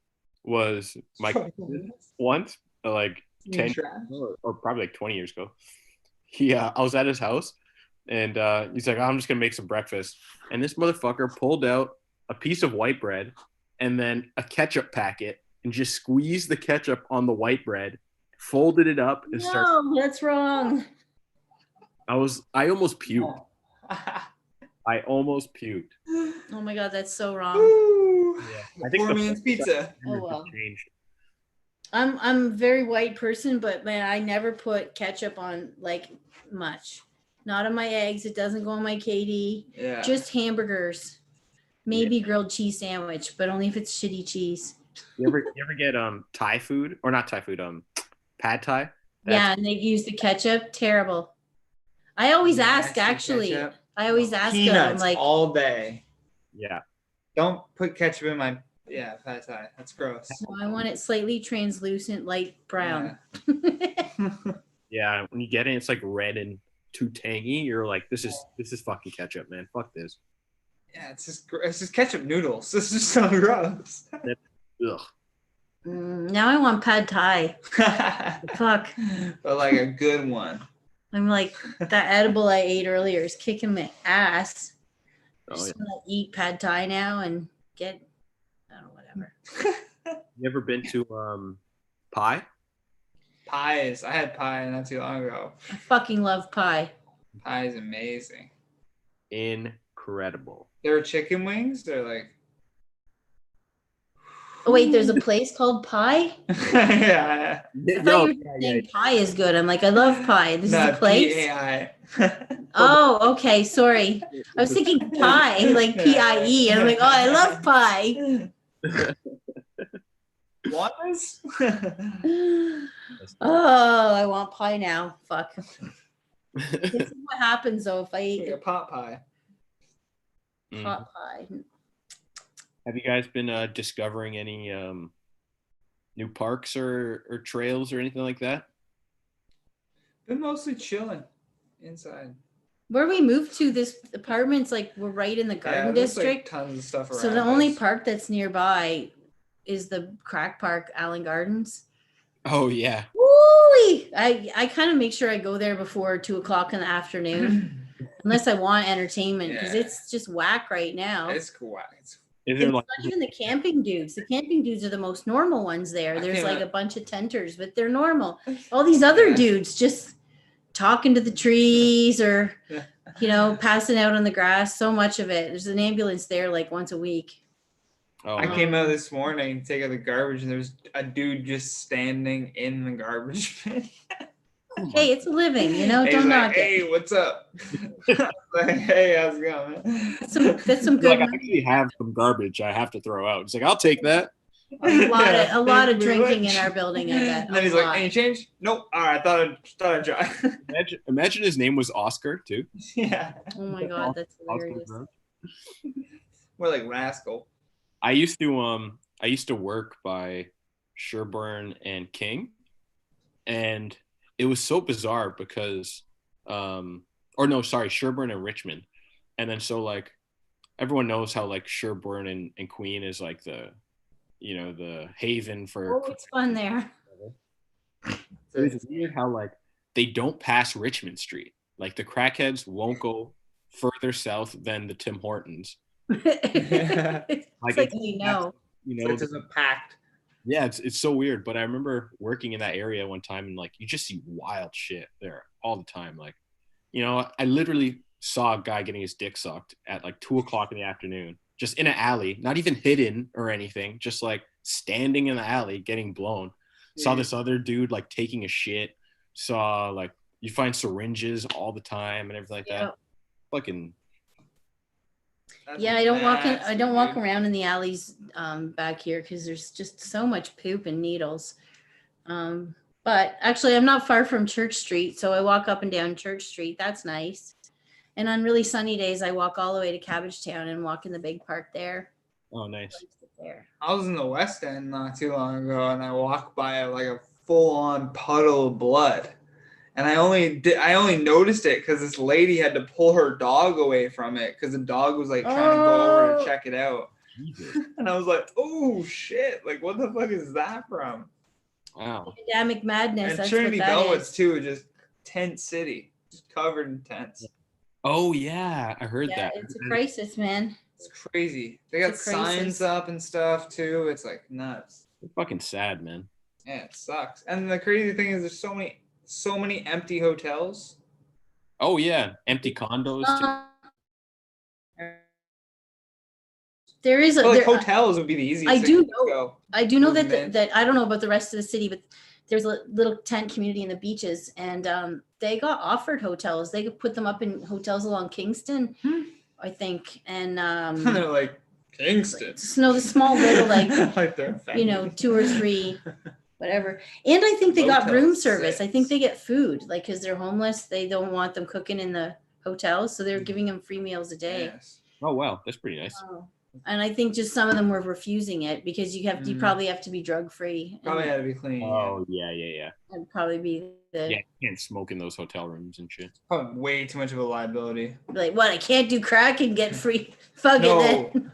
was my once, like 10 years ago, or probably like 20 years ago. I was at his house, and he's like, I'm just gonna make some breakfast. And this motherfucker pulled out a piece of white bread and then a ketchup packet and just squeezed the ketchup on the white bread, folded it up, and started. No, that's wrong. I almost puked. I almost puked. Oh my God, that's so wrong. Yeah. I think Poor man's pizza. Oh well. Changed. I'm a very white person, but man, I never put ketchup on like much. Not on my eggs. It doesn't go on my KD. Yeah. Just hamburgers. Maybe grilled cheese sandwich, but only if it's shitty cheese. You ever get Thai food, or not Thai food, pad Thai? Yeah, and they use the ketchup. Terrible. I always ask, actually. Ketchup. I always ask them, Peanuts like, all day. Yeah. Don't put ketchup in my pad Thai. That's gross. no, I want it slightly translucent, light brown. Yeah, when you get it, it's like red and too tangy. You're like, this is fucking ketchup, man. Fuck this. Yeah, it's just ketchup noodles. This is so gross. Ugh. Now I want pad Thai. Fuck. But like a good one. I'm like, that edible I ate earlier is kicking my ass. I Oh, just yeah. want to eat pad Thai now and get, whatever. You ever been to pie? Pies. I had pie not too long ago. I fucking love pie. Pie is amazing. Incredible. There are chicken wings. They're like. Oh wait, there's a place called Pie? Yeah. I thought you were saying pie is good. I'm like, I love pie. This is a place? PAI. Oh, okay. Sorry. I was thinking pie, like PIE. And I'm like, oh, I love pie. Waters? Oh, I want pie now. Fuck. This is what happens though if I eat Like a pot pie. pot pie. Have you guys been discovering any new parks or trails or anything like that? Been mostly chilling inside. Where we moved to, this apartment's like we're right in the garden there's, like, district. tons of stuff around. So the only us. park that's nearby is the crack park, Allen Gardens. Oh yeah. Woo! I kind of make sure I go there before 2:00 in the afternoon, unless I want entertainment, because Yeah. it's just whack right now. It's cool. Is there It's like not even the camping dudes. The camping dudes are the most normal ones there. I There's can't- like a bunch of tenters, but they're normal. All these other Yeah. dudes just talking to the trees or, passing out on the grass. So much of it. There's an ambulance there like once a week. oh I came out this morning to take out the garbage, and there's a dude just standing in the garbage bin. Hey, it's a living, He's don't like, knock hey, it. what's up? I was like, hey, how's it going, man? That's some like good. I actually have some garbage I have to throw out. It's like I'll take that. A lot of Pretty drinking much. in our building, I bet. And then he's A like, lot. any change? Nope. All right, thought I'd try. Imagine his name was Oscar too. Yeah. Oh my God, that's Oscar hilarious. Brown. More like rascal. I used to work by Sherburne and King, and it was so bizarre because Sherburne and Richmond. And then so like everyone knows how like Sherburne and Queen is like the haven for Oh, it's fun there. it was weird how like they don't pass Richmond Street. Like the crackheads won't go further south than the Tim Hortons. It's Like, like we know. You So know, it's just a pact. yeah, it's so weird. But I remember working in that area one time, and like you just see wild shit there all the time. Like, I literally saw a guy getting his dick sucked at like 2:00 in the afternoon, just in an alley, not even hidden or anything, just like standing in the alley getting blown. Saw Yeah. this other dude like taking a shit. Saw like you find syringes all the time and everything like Yeah. that. Fucking That's Yeah, I don't nasty, walk dude. around in the alleys back here because there's just so much poop and needles. But actually, I'm not far from Church Street, so I walk up and down Church Street. That's nice. And on really sunny days, I walk all the way to Cabbagetown and walk in the big park there. oh nice. There. I was in the West End not too long ago, and I walked by like a full-on puddle of blood. And I only noticed it because this lady had to pull her dog away from it because the dog was like trying to go over to check it out. Jesus. And I was like, oh shit, like what the fuck is that from? Wow. Pandemic madness. And That's Trinity what that Bellwoods is. too, just tent city, just covered in tents. Oh yeah, I heard Yeah, that. it's a crisis, man. It's crazy. They got It's a crisis. signs up and stuff too. It's like nuts. It's fucking sad, man. Yeah, it sucks. And the crazy thing is there's so many empty hotels. Oh yeah, empty condos. Too. There is a Well, like there, hotels would be the easiest. I thing do to know. go. I do know Moving that in. that I don't know about the rest of the city, but there's a little tent community in the beaches, and they got offered hotels. They could put them up in hotels along Kingston, I think, and And they're like Kingston. no, the small little like Like they're you know 2 or 3, whatever. And I think they got Motel room service. 6. I think they get food, like because they're homeless. They don't want them cooking in the hotels, so they're Mm-hmm. giving them free meals a day. Yes. Oh wow, that's pretty nice. Oh. And I think just some of them were refusing it because you probably have to be drug free. Probably had to be clean. Oh yeah. And probably be the Yeah, you can't smoke in those hotel rooms and shit. Probably way too much of a liability. like, what? I can't do crack and get free. Fuck it No. then.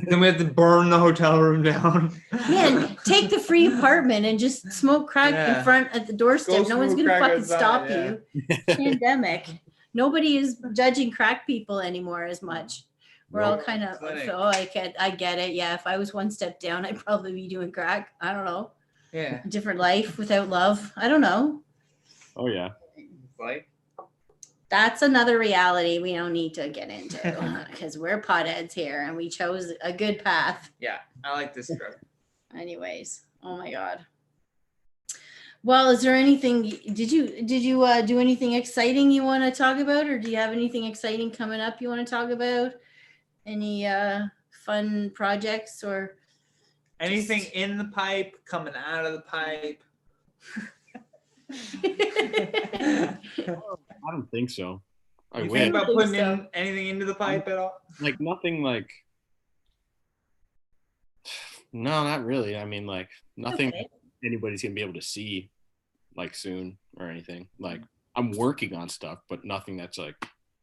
Then we have to burn the hotel room down. Man, take the free apartment and just smoke crack Yeah. in front at the doorstep. Go No one's smoke gonna crack fucking outside, stop yeah. you. Pandemic. Nobody is judging crack people anymore as much. We're all Nope. kind of Clinic. so I get it. Yeah, if I was one step down, I'd probably be doing crack. I don't know. Yeah. A different life without love. I don't know. Oh yeah. Like That's another reality we don't need to get into because we're potheads here and we chose a good path. yeah, I like this trip. Anyways, oh my god. Well, is there anything? Did you do anything exciting you want to talk about, or do you have anything exciting coming up you want to talk about? Any fun projects or Anything in the pipe, coming out of the pipe. I don't think so. I You wish. think about think putting so. in anything into the pipe at all? Like nothing like. No, not really. I mean, like nothing Okay. anybody's gonna be able to see, like soon or anything. Like I'm working on stuff, but nothing that's like,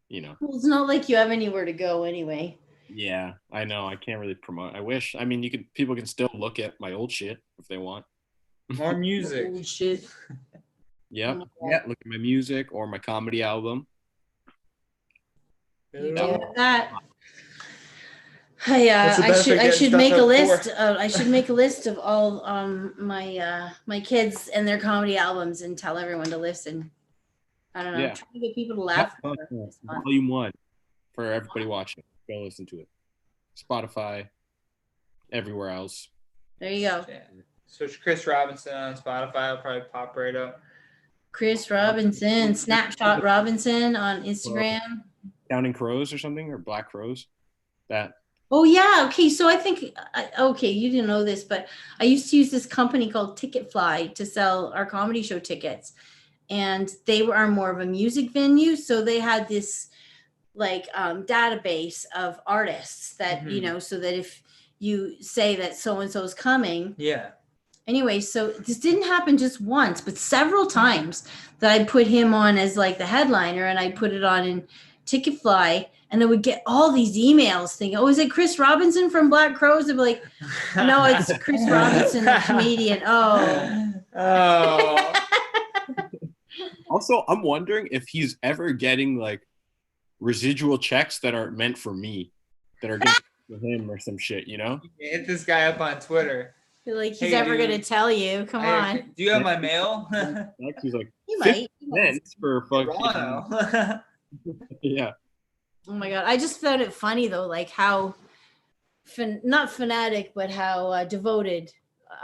you know. Well, it's not like you have anywhere to go anyway. Yeah, I know. I can't really promote. I wish. I mean, people can still look at my old shit if they want. More music. Old shit. Yep. Oh, Yeah. Look at my music or my comedy album. You That do one. have that. That's the I benefit should of getting stuff make a out list. I should make a list of all my kids and their comedy albums and tell everyone to listen. I don't know. Yeah. Trying to get people to laugh. That's more fun. is fun. Volume 1 for everybody watching. Go listen to it. Spotify, everywhere else. There you go. Yeah. Search Chris Robinson on Spotify. I'll probably pop right up. Chris Robinson, Snapshot Robinson on Instagram. Counting Crows or something, or Black Crows. That. Oh yeah. Okay. So I think okay, you didn't know this, but I used to use this company called Ticketfly to sell our comedy show tickets, and they are more of a music venue. So they had this like database of artists that you know, so that if you say that so and so is coming. Yeah. Anyway, so this didn't happen just once, but several times that I put him on as like the headliner, and I put it on in Ticketfly, and I would get all these emails thinking, oh, is it Chris Robinson from Black Crows? I'd be like, no, it's Chris Robinson, the comedian. Oh. Oh. Also, I'm wondering if he's ever getting like residual checks that are meant for me, that are going for him or some shit, you know? Hit this guy up on Twitter. Feel like he's Hey, ever dude. going to tell you. Come on. Do you have my mail? He's like, He 50 might. He might. cents for fucking. Toronto. Yeah. Oh my God. I just found it funny though, like how, not fanatic, but how devoted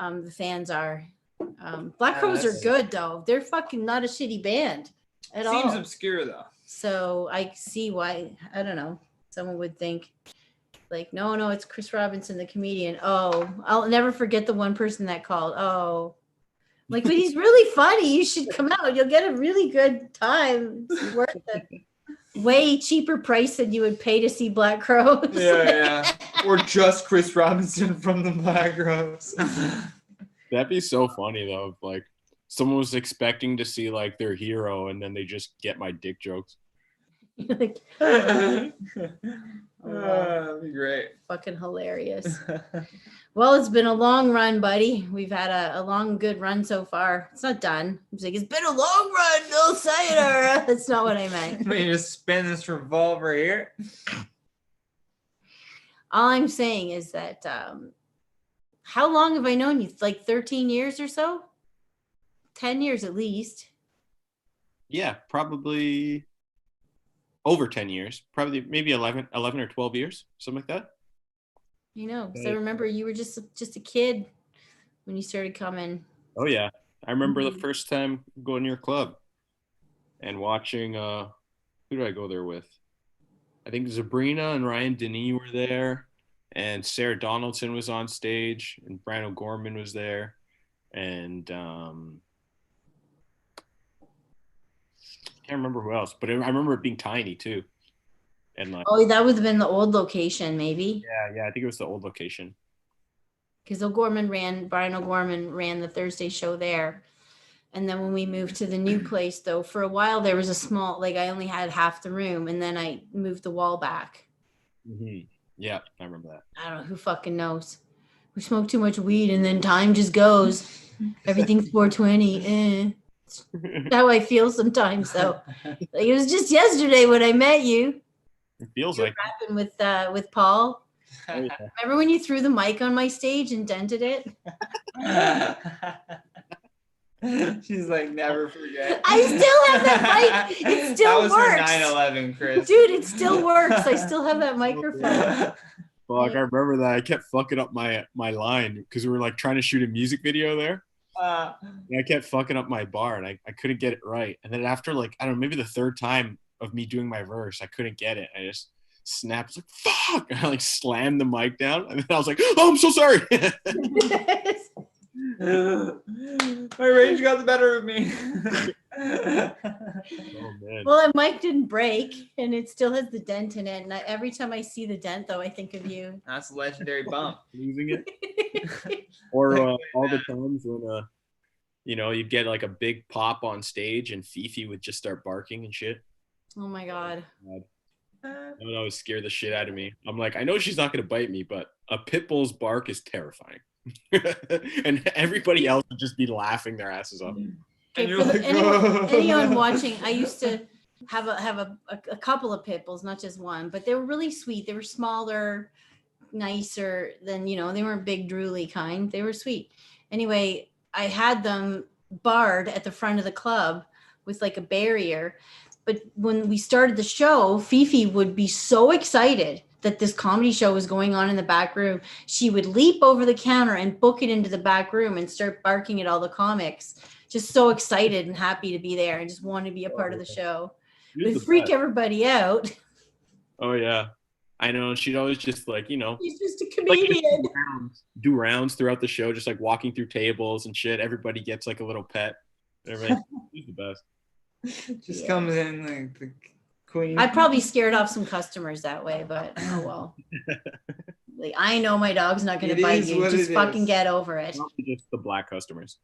the fans are. Black Yeah, Crows are that's- good though. They're fucking not a shitty band at Seems all. obscure though. So I see why, I don't know, someone would think like, no, it's Chris Robinson, the comedian. Oh, I'll never forget the one person that called. Oh, like, but he's really funny. You should come out. You'll get a really good time. It's worth it. Way cheaper price than you would pay to see Black Crows. Yeah. Or just Chris Robinson from the Black Rose. That'd be so funny though. If, like someone was expecting to see like their hero, and then they just get my dick jokes. Like, That'd wow. be great. Fucking hilarious. Well, it's been a long run, buddy. We've had a long, good run so far. It's not done. It's like, it's been a long run. No sayonara. That's not what I meant. Let me just spin this revolver here. All I'm saying is that how long have I known you? Like 13 years or so? 10 years at least. Yeah, probably over 10 years. Probably maybe 11 or 12 years, something like that. You know, so I remember you were just a kid when you started coming. Oh yeah, I remember the first time going to your club and watching. Who did I go there with? I think Sabrina and Ryan Denis were there, and Sarah Donaldson was on stage, and Brian O'Gorman was there, and can't remember who else, but I remember it being tiny too. And like, Oh, that would have been the old location, maybe. yeah, I think it was the old location. Because Brian O'Gorman ran the Thursday show there. And then when we moved to the new place, though, for a while there was a small, like I only had half the room, and then I moved the wall back. Mm-hmm. Yeah, I remember that. I don't know, who fucking knows. We smoke too much weed and then time just goes. Everything's 420. That's how I feel sometimes, though. Like, it was just yesterday when I met you. It feels You were like rapping with Paul. oh, yeah. Remember when you threw the mic on my stage and dented it? She's like, never forget. I still have that mic. It still that was works. for 9/11, Chris. Dude, it still works. I still have that microphone. Fuck, I remember that. I kept fucking up my line because we were like trying to shoot a music video there. And I kept fucking up my bar, and I couldn't get it right. And then after like, I don't know, maybe the third time of me doing my verse, I couldn't get it. I just snapped, like, fuck! And I like slammed the mic down, and then I was like, oh, I'm so sorry. My rage got the better of me. Oh man. Well, that mic didn't break, and it still has the dent in it. And every time I see the dent, though, I think of you. That's a legendary bump. Losing it. Or all the times when you know, you'd get like a big pop on stage and Fifi would just start barking and shit. Oh my God. That would always scare the shit out of me. I'm like, I know she's not gonna bite me, but a pit bull's bark is terrifying. And everybody else would just be laughing their asses off. Okay, you're like, anyone watching, I used to have a couple of pit bulls, not just one, but they were really sweet. They were smaller, nicer than, you know, they weren't big drooly kind. They were sweet. Anyway, I had them barred at the front of the club with like a barrier. But when we started the show, Fifi would be so excited that this comedy show was going on in the back room. She would leap over the counter and book it into the back room and start barking at all the comics. Just so excited and happy to be there and just want to be a part of the show. It would freak everybody out. Oh yeah, I know. She'd always just like, you know, He's just a comedian. Like, do rounds throughout the show, just like walking through tables and shit. Everybody gets like a little pet. Everybody, she's the best. Just comes in like the queen. I probably scared off some customers that way, but oh well. Like, I know my dog's not going to bite you. Just fucking get over it. Not just the black customers.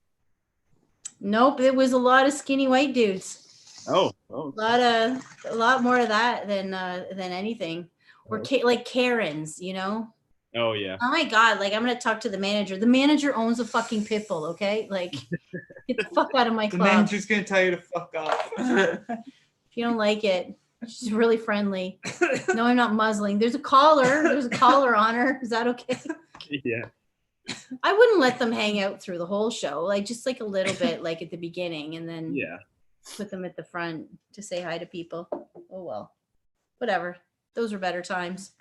Nope, it was a lot of skinny white dudes. Oh. A lot more of that than anything. Or like Karens, you know. Oh yeah. Oh my God! Like, I'm gonna talk to the manager. The manager owns a fucking pit bull. Okay, like, get the fuck out of my club. The manager's gonna tell you to fuck off. If you don't like it, she's really friendly. No, I'm not muzzling. There's a collar. There's a collar on her. Is that okay? Yeah. I wouldn't let them hang out through the whole show. Like, just like a little bit, like at the beginning, and then put them at the front to say hi to people. Oh well, whatever. Those were better times.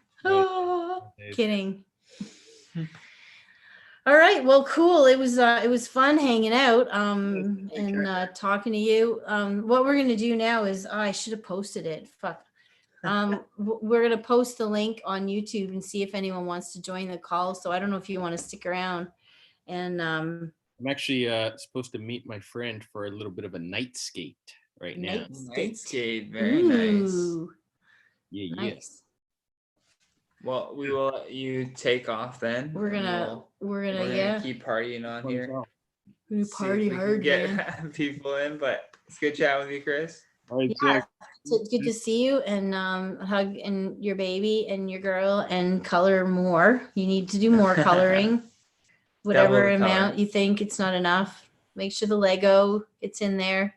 Kidding. All right. Well, cool. It was fun hanging out and talking to you. What we're gonna do now is I should have posted it. Fuck. We're gonna post the link on YouTube and see if anyone wants to join the call. So I don't know if you want to stick around. And I'm actually supposed to meet my friend for a little bit of a night skate right now. Night skate, very nice. Yeah. Nice. Well, we will let you take off then. We're gonna keep partying on here. We See if party we can hard, get man. people in, but it's good chat with you, Chris. All right, Yeah, Jake. so good to see you and hug and your baby and your girl and color more. You need to do more coloring. Whatever Double the color. amount you think it's not enough. Make sure the Lego it's in there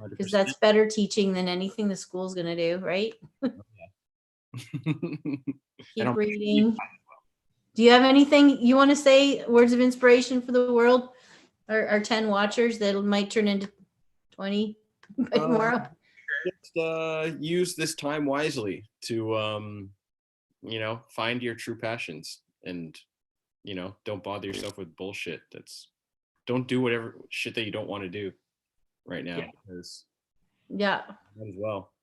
because 100%. that's better teaching than anything the school's gonna do, right? Keep I'm- reading. Do you have anything you want to say? Words of inspiration for the world? Our 10 watchers that might turn into 20 by tomorrow. Just use this time wisely to find your true passions and don't bother yourself with bullshit. Don't do whatever shit that you don't want to do right now, because Yeah. might as well.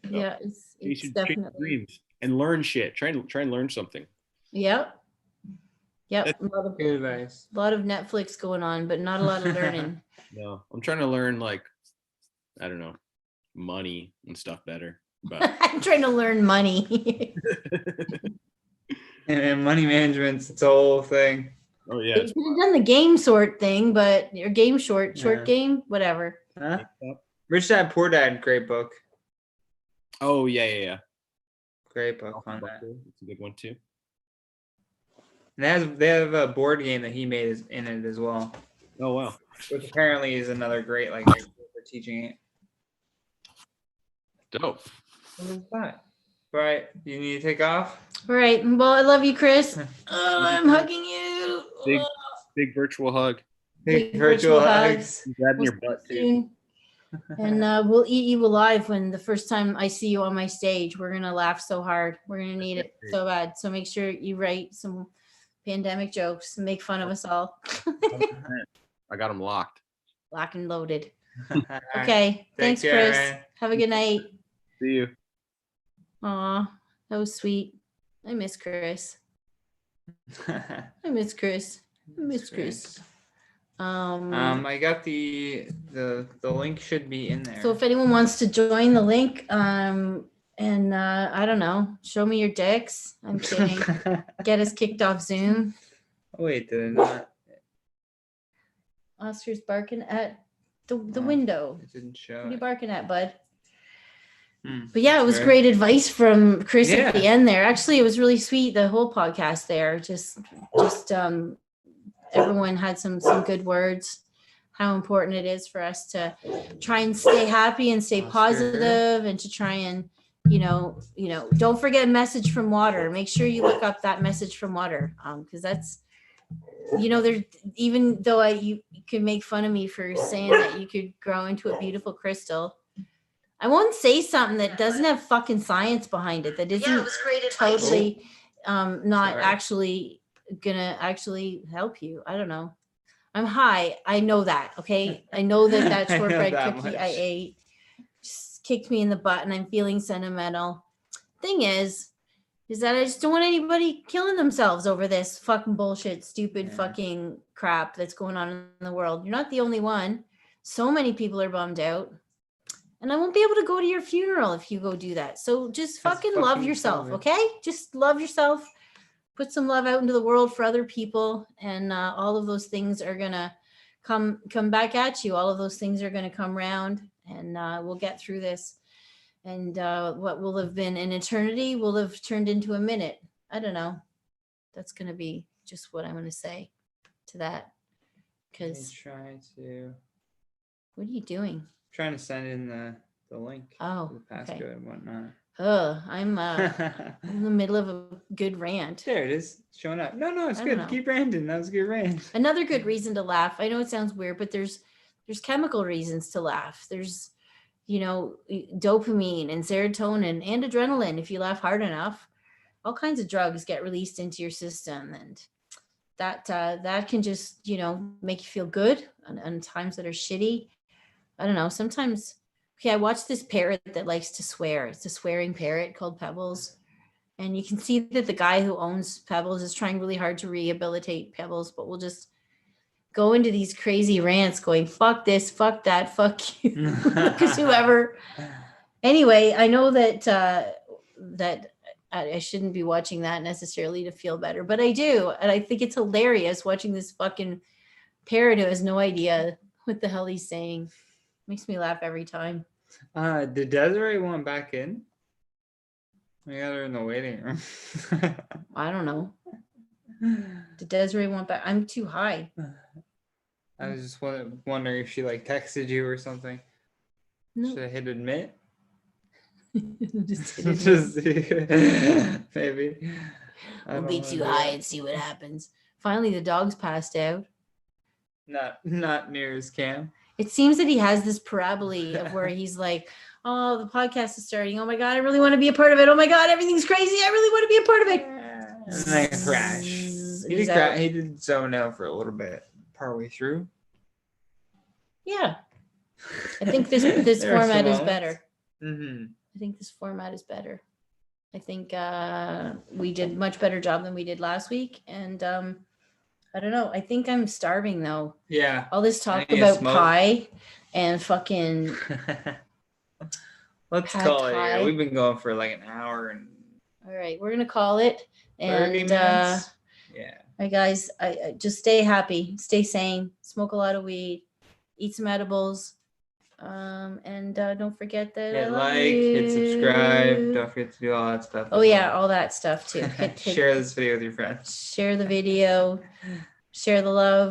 Yeah, You it's should chase definitely. dreams and learn shit. Try and learn something. Yep. Yep. A Good advice. lot of Netflix going on, but not a lot of learning. No, I'm trying to learn, like, I don't know, money and stuff better. But I'm trying to learn money. And money management's its a whole thing. oh yeah, You it's could have done the game sort thing, but your game short Yeah. game, whatever. Huh? Rich Dad Poor Dad, great book. oh yeah. Great book on that. It's a good one too. And they have a board game that he made in it as well, Oh wow. which apparently is another great for teaching it. Dope. What is that? Right, you need to take off. All right. Well, I love you, Chris. I'm hugging you. Big virtual hug. Big virtual hugs. I'm grabbing We'll your butt see you too. soon. And we'll eat you alive when the first time I see you on my stage. We're gonna laugh so hard. We're gonna need it so bad. So make sure you write some pandemic jokes and make fun of us all. I got them locked. Lock and loaded. All right. Okay. Thanks, care, Chris. man. Have a good night. See you. Aw, that was sweet. I miss Chris. I miss Chris. I miss Chris. I got the link should be in there. So if anyone wants to join the link, and I don't know, show me your dicks. I'm kidding. Get us kicked off Zoom. Oh, wait, did it not? Oscar's barking at the Oh, window. It didn't show. What are you it. barking at, bud? Hmm, But yeah, it was sure. great advice from Chris Yeah. at the end there. Actually, it was really sweet. The whole podcast there, just everyone had some good words. How important it is for us to try and stay happy and stay Oscar. positive, and to try and don't forget message from water. Make sure you look up that message from water, because that's there. Even though you could make fun of me for saying that you could grow into a beautiful crystal, I won't say something that doesn't have fucking science behind it. That isn't totally not Sorry. actually gonna actually help you. I don't know. I'm high. I know that. Okay. I know that I know shortbread that cookie much. I ate just kicked me in the butt, and I'm feeling sentimental. Thing is that I just don't want anybody killing themselves over this fucking bullshit, stupid Yeah. fucking crap that's going on in the world. You're not the only one. So many people are bummed out. And I won't be able to go to your funeral if you go do that. So just That's fucking love fucking yourself, COVID. okay? Just love yourself. Put some love out into the world for other people, and all of those things are gonna come back at you. All of those things are gonna come round, and we'll get through this. And what will have been an eternity will have turned into a minute. I don't know. That's gonna be just what I'm gonna say to that. I'm Because what are you doing? trying to send in the link. Oh, The okay. passcode and whatnot. I'm in the middle of a good rant. There it is, showing up. No, it's I don't good. know. Keep ranting. That was a good rant. Another good reason to laugh. I know it sounds weird, but there's chemical reasons to laugh. There's dopamine and serotonin and adrenaline. If you laugh hard enough, all kinds of drugs get released into your system, and that can just make you feel good on times that are shitty. I don't know. Sometimes, okay, I watched this parrot that likes to swear. It's a swearing parrot called Pebbles. And you can see that the guy who owns Pebbles is trying really hard to rehabilitate Pebbles, but we'll just go into these crazy rants going, fuck this, fuck that, fuck you, because whoever. Anyway, I know that I shouldn't be watching that necessarily to feel better, but I do. And I think it's hilarious watching this fucking parrot who has no idea what the hell he's saying. Makes me laugh every time. Did Desiree want back in? We got her in the waiting room. I don't know. Did Desiree want back? I'm too high. I was just wondering if she like texted you or something. No. Should I hit admit? Just hit it. Just maybe. I We'll don't be wanna too do high that. and see what happens. Finally, the dog's passed out. Not near his cam. It seems that he has this parabola of where he's like, oh, the podcast is starting. Oh my God, I really want to be a part of it. Oh my God, everything's crazy. I really want to be a part of it. And then crash. He's out. He did zone out for a little bit, partway through. Yeah. I think this There are format some is moments. better. Mm-hmm. I think this format is better. I think we did much better job than we did last week. And I don't know. I think I'm starving though. Yeah. All this talk need a about smoke. pie and fucking Let's Pad call it Thai. here. We've been going for like an hour and all right, we're gonna call it. 30 And minutes. Yeah. all right, guys, I just stay happy, stay sane, smoke a lot of weed, eat some edibles, and don't forget that I Hit love like, hit subscribe. you. Don't forget to do all that stuff. Oh as yeah, well. all that stuff too. Hit, Share this video with your friends. share the video, share the love.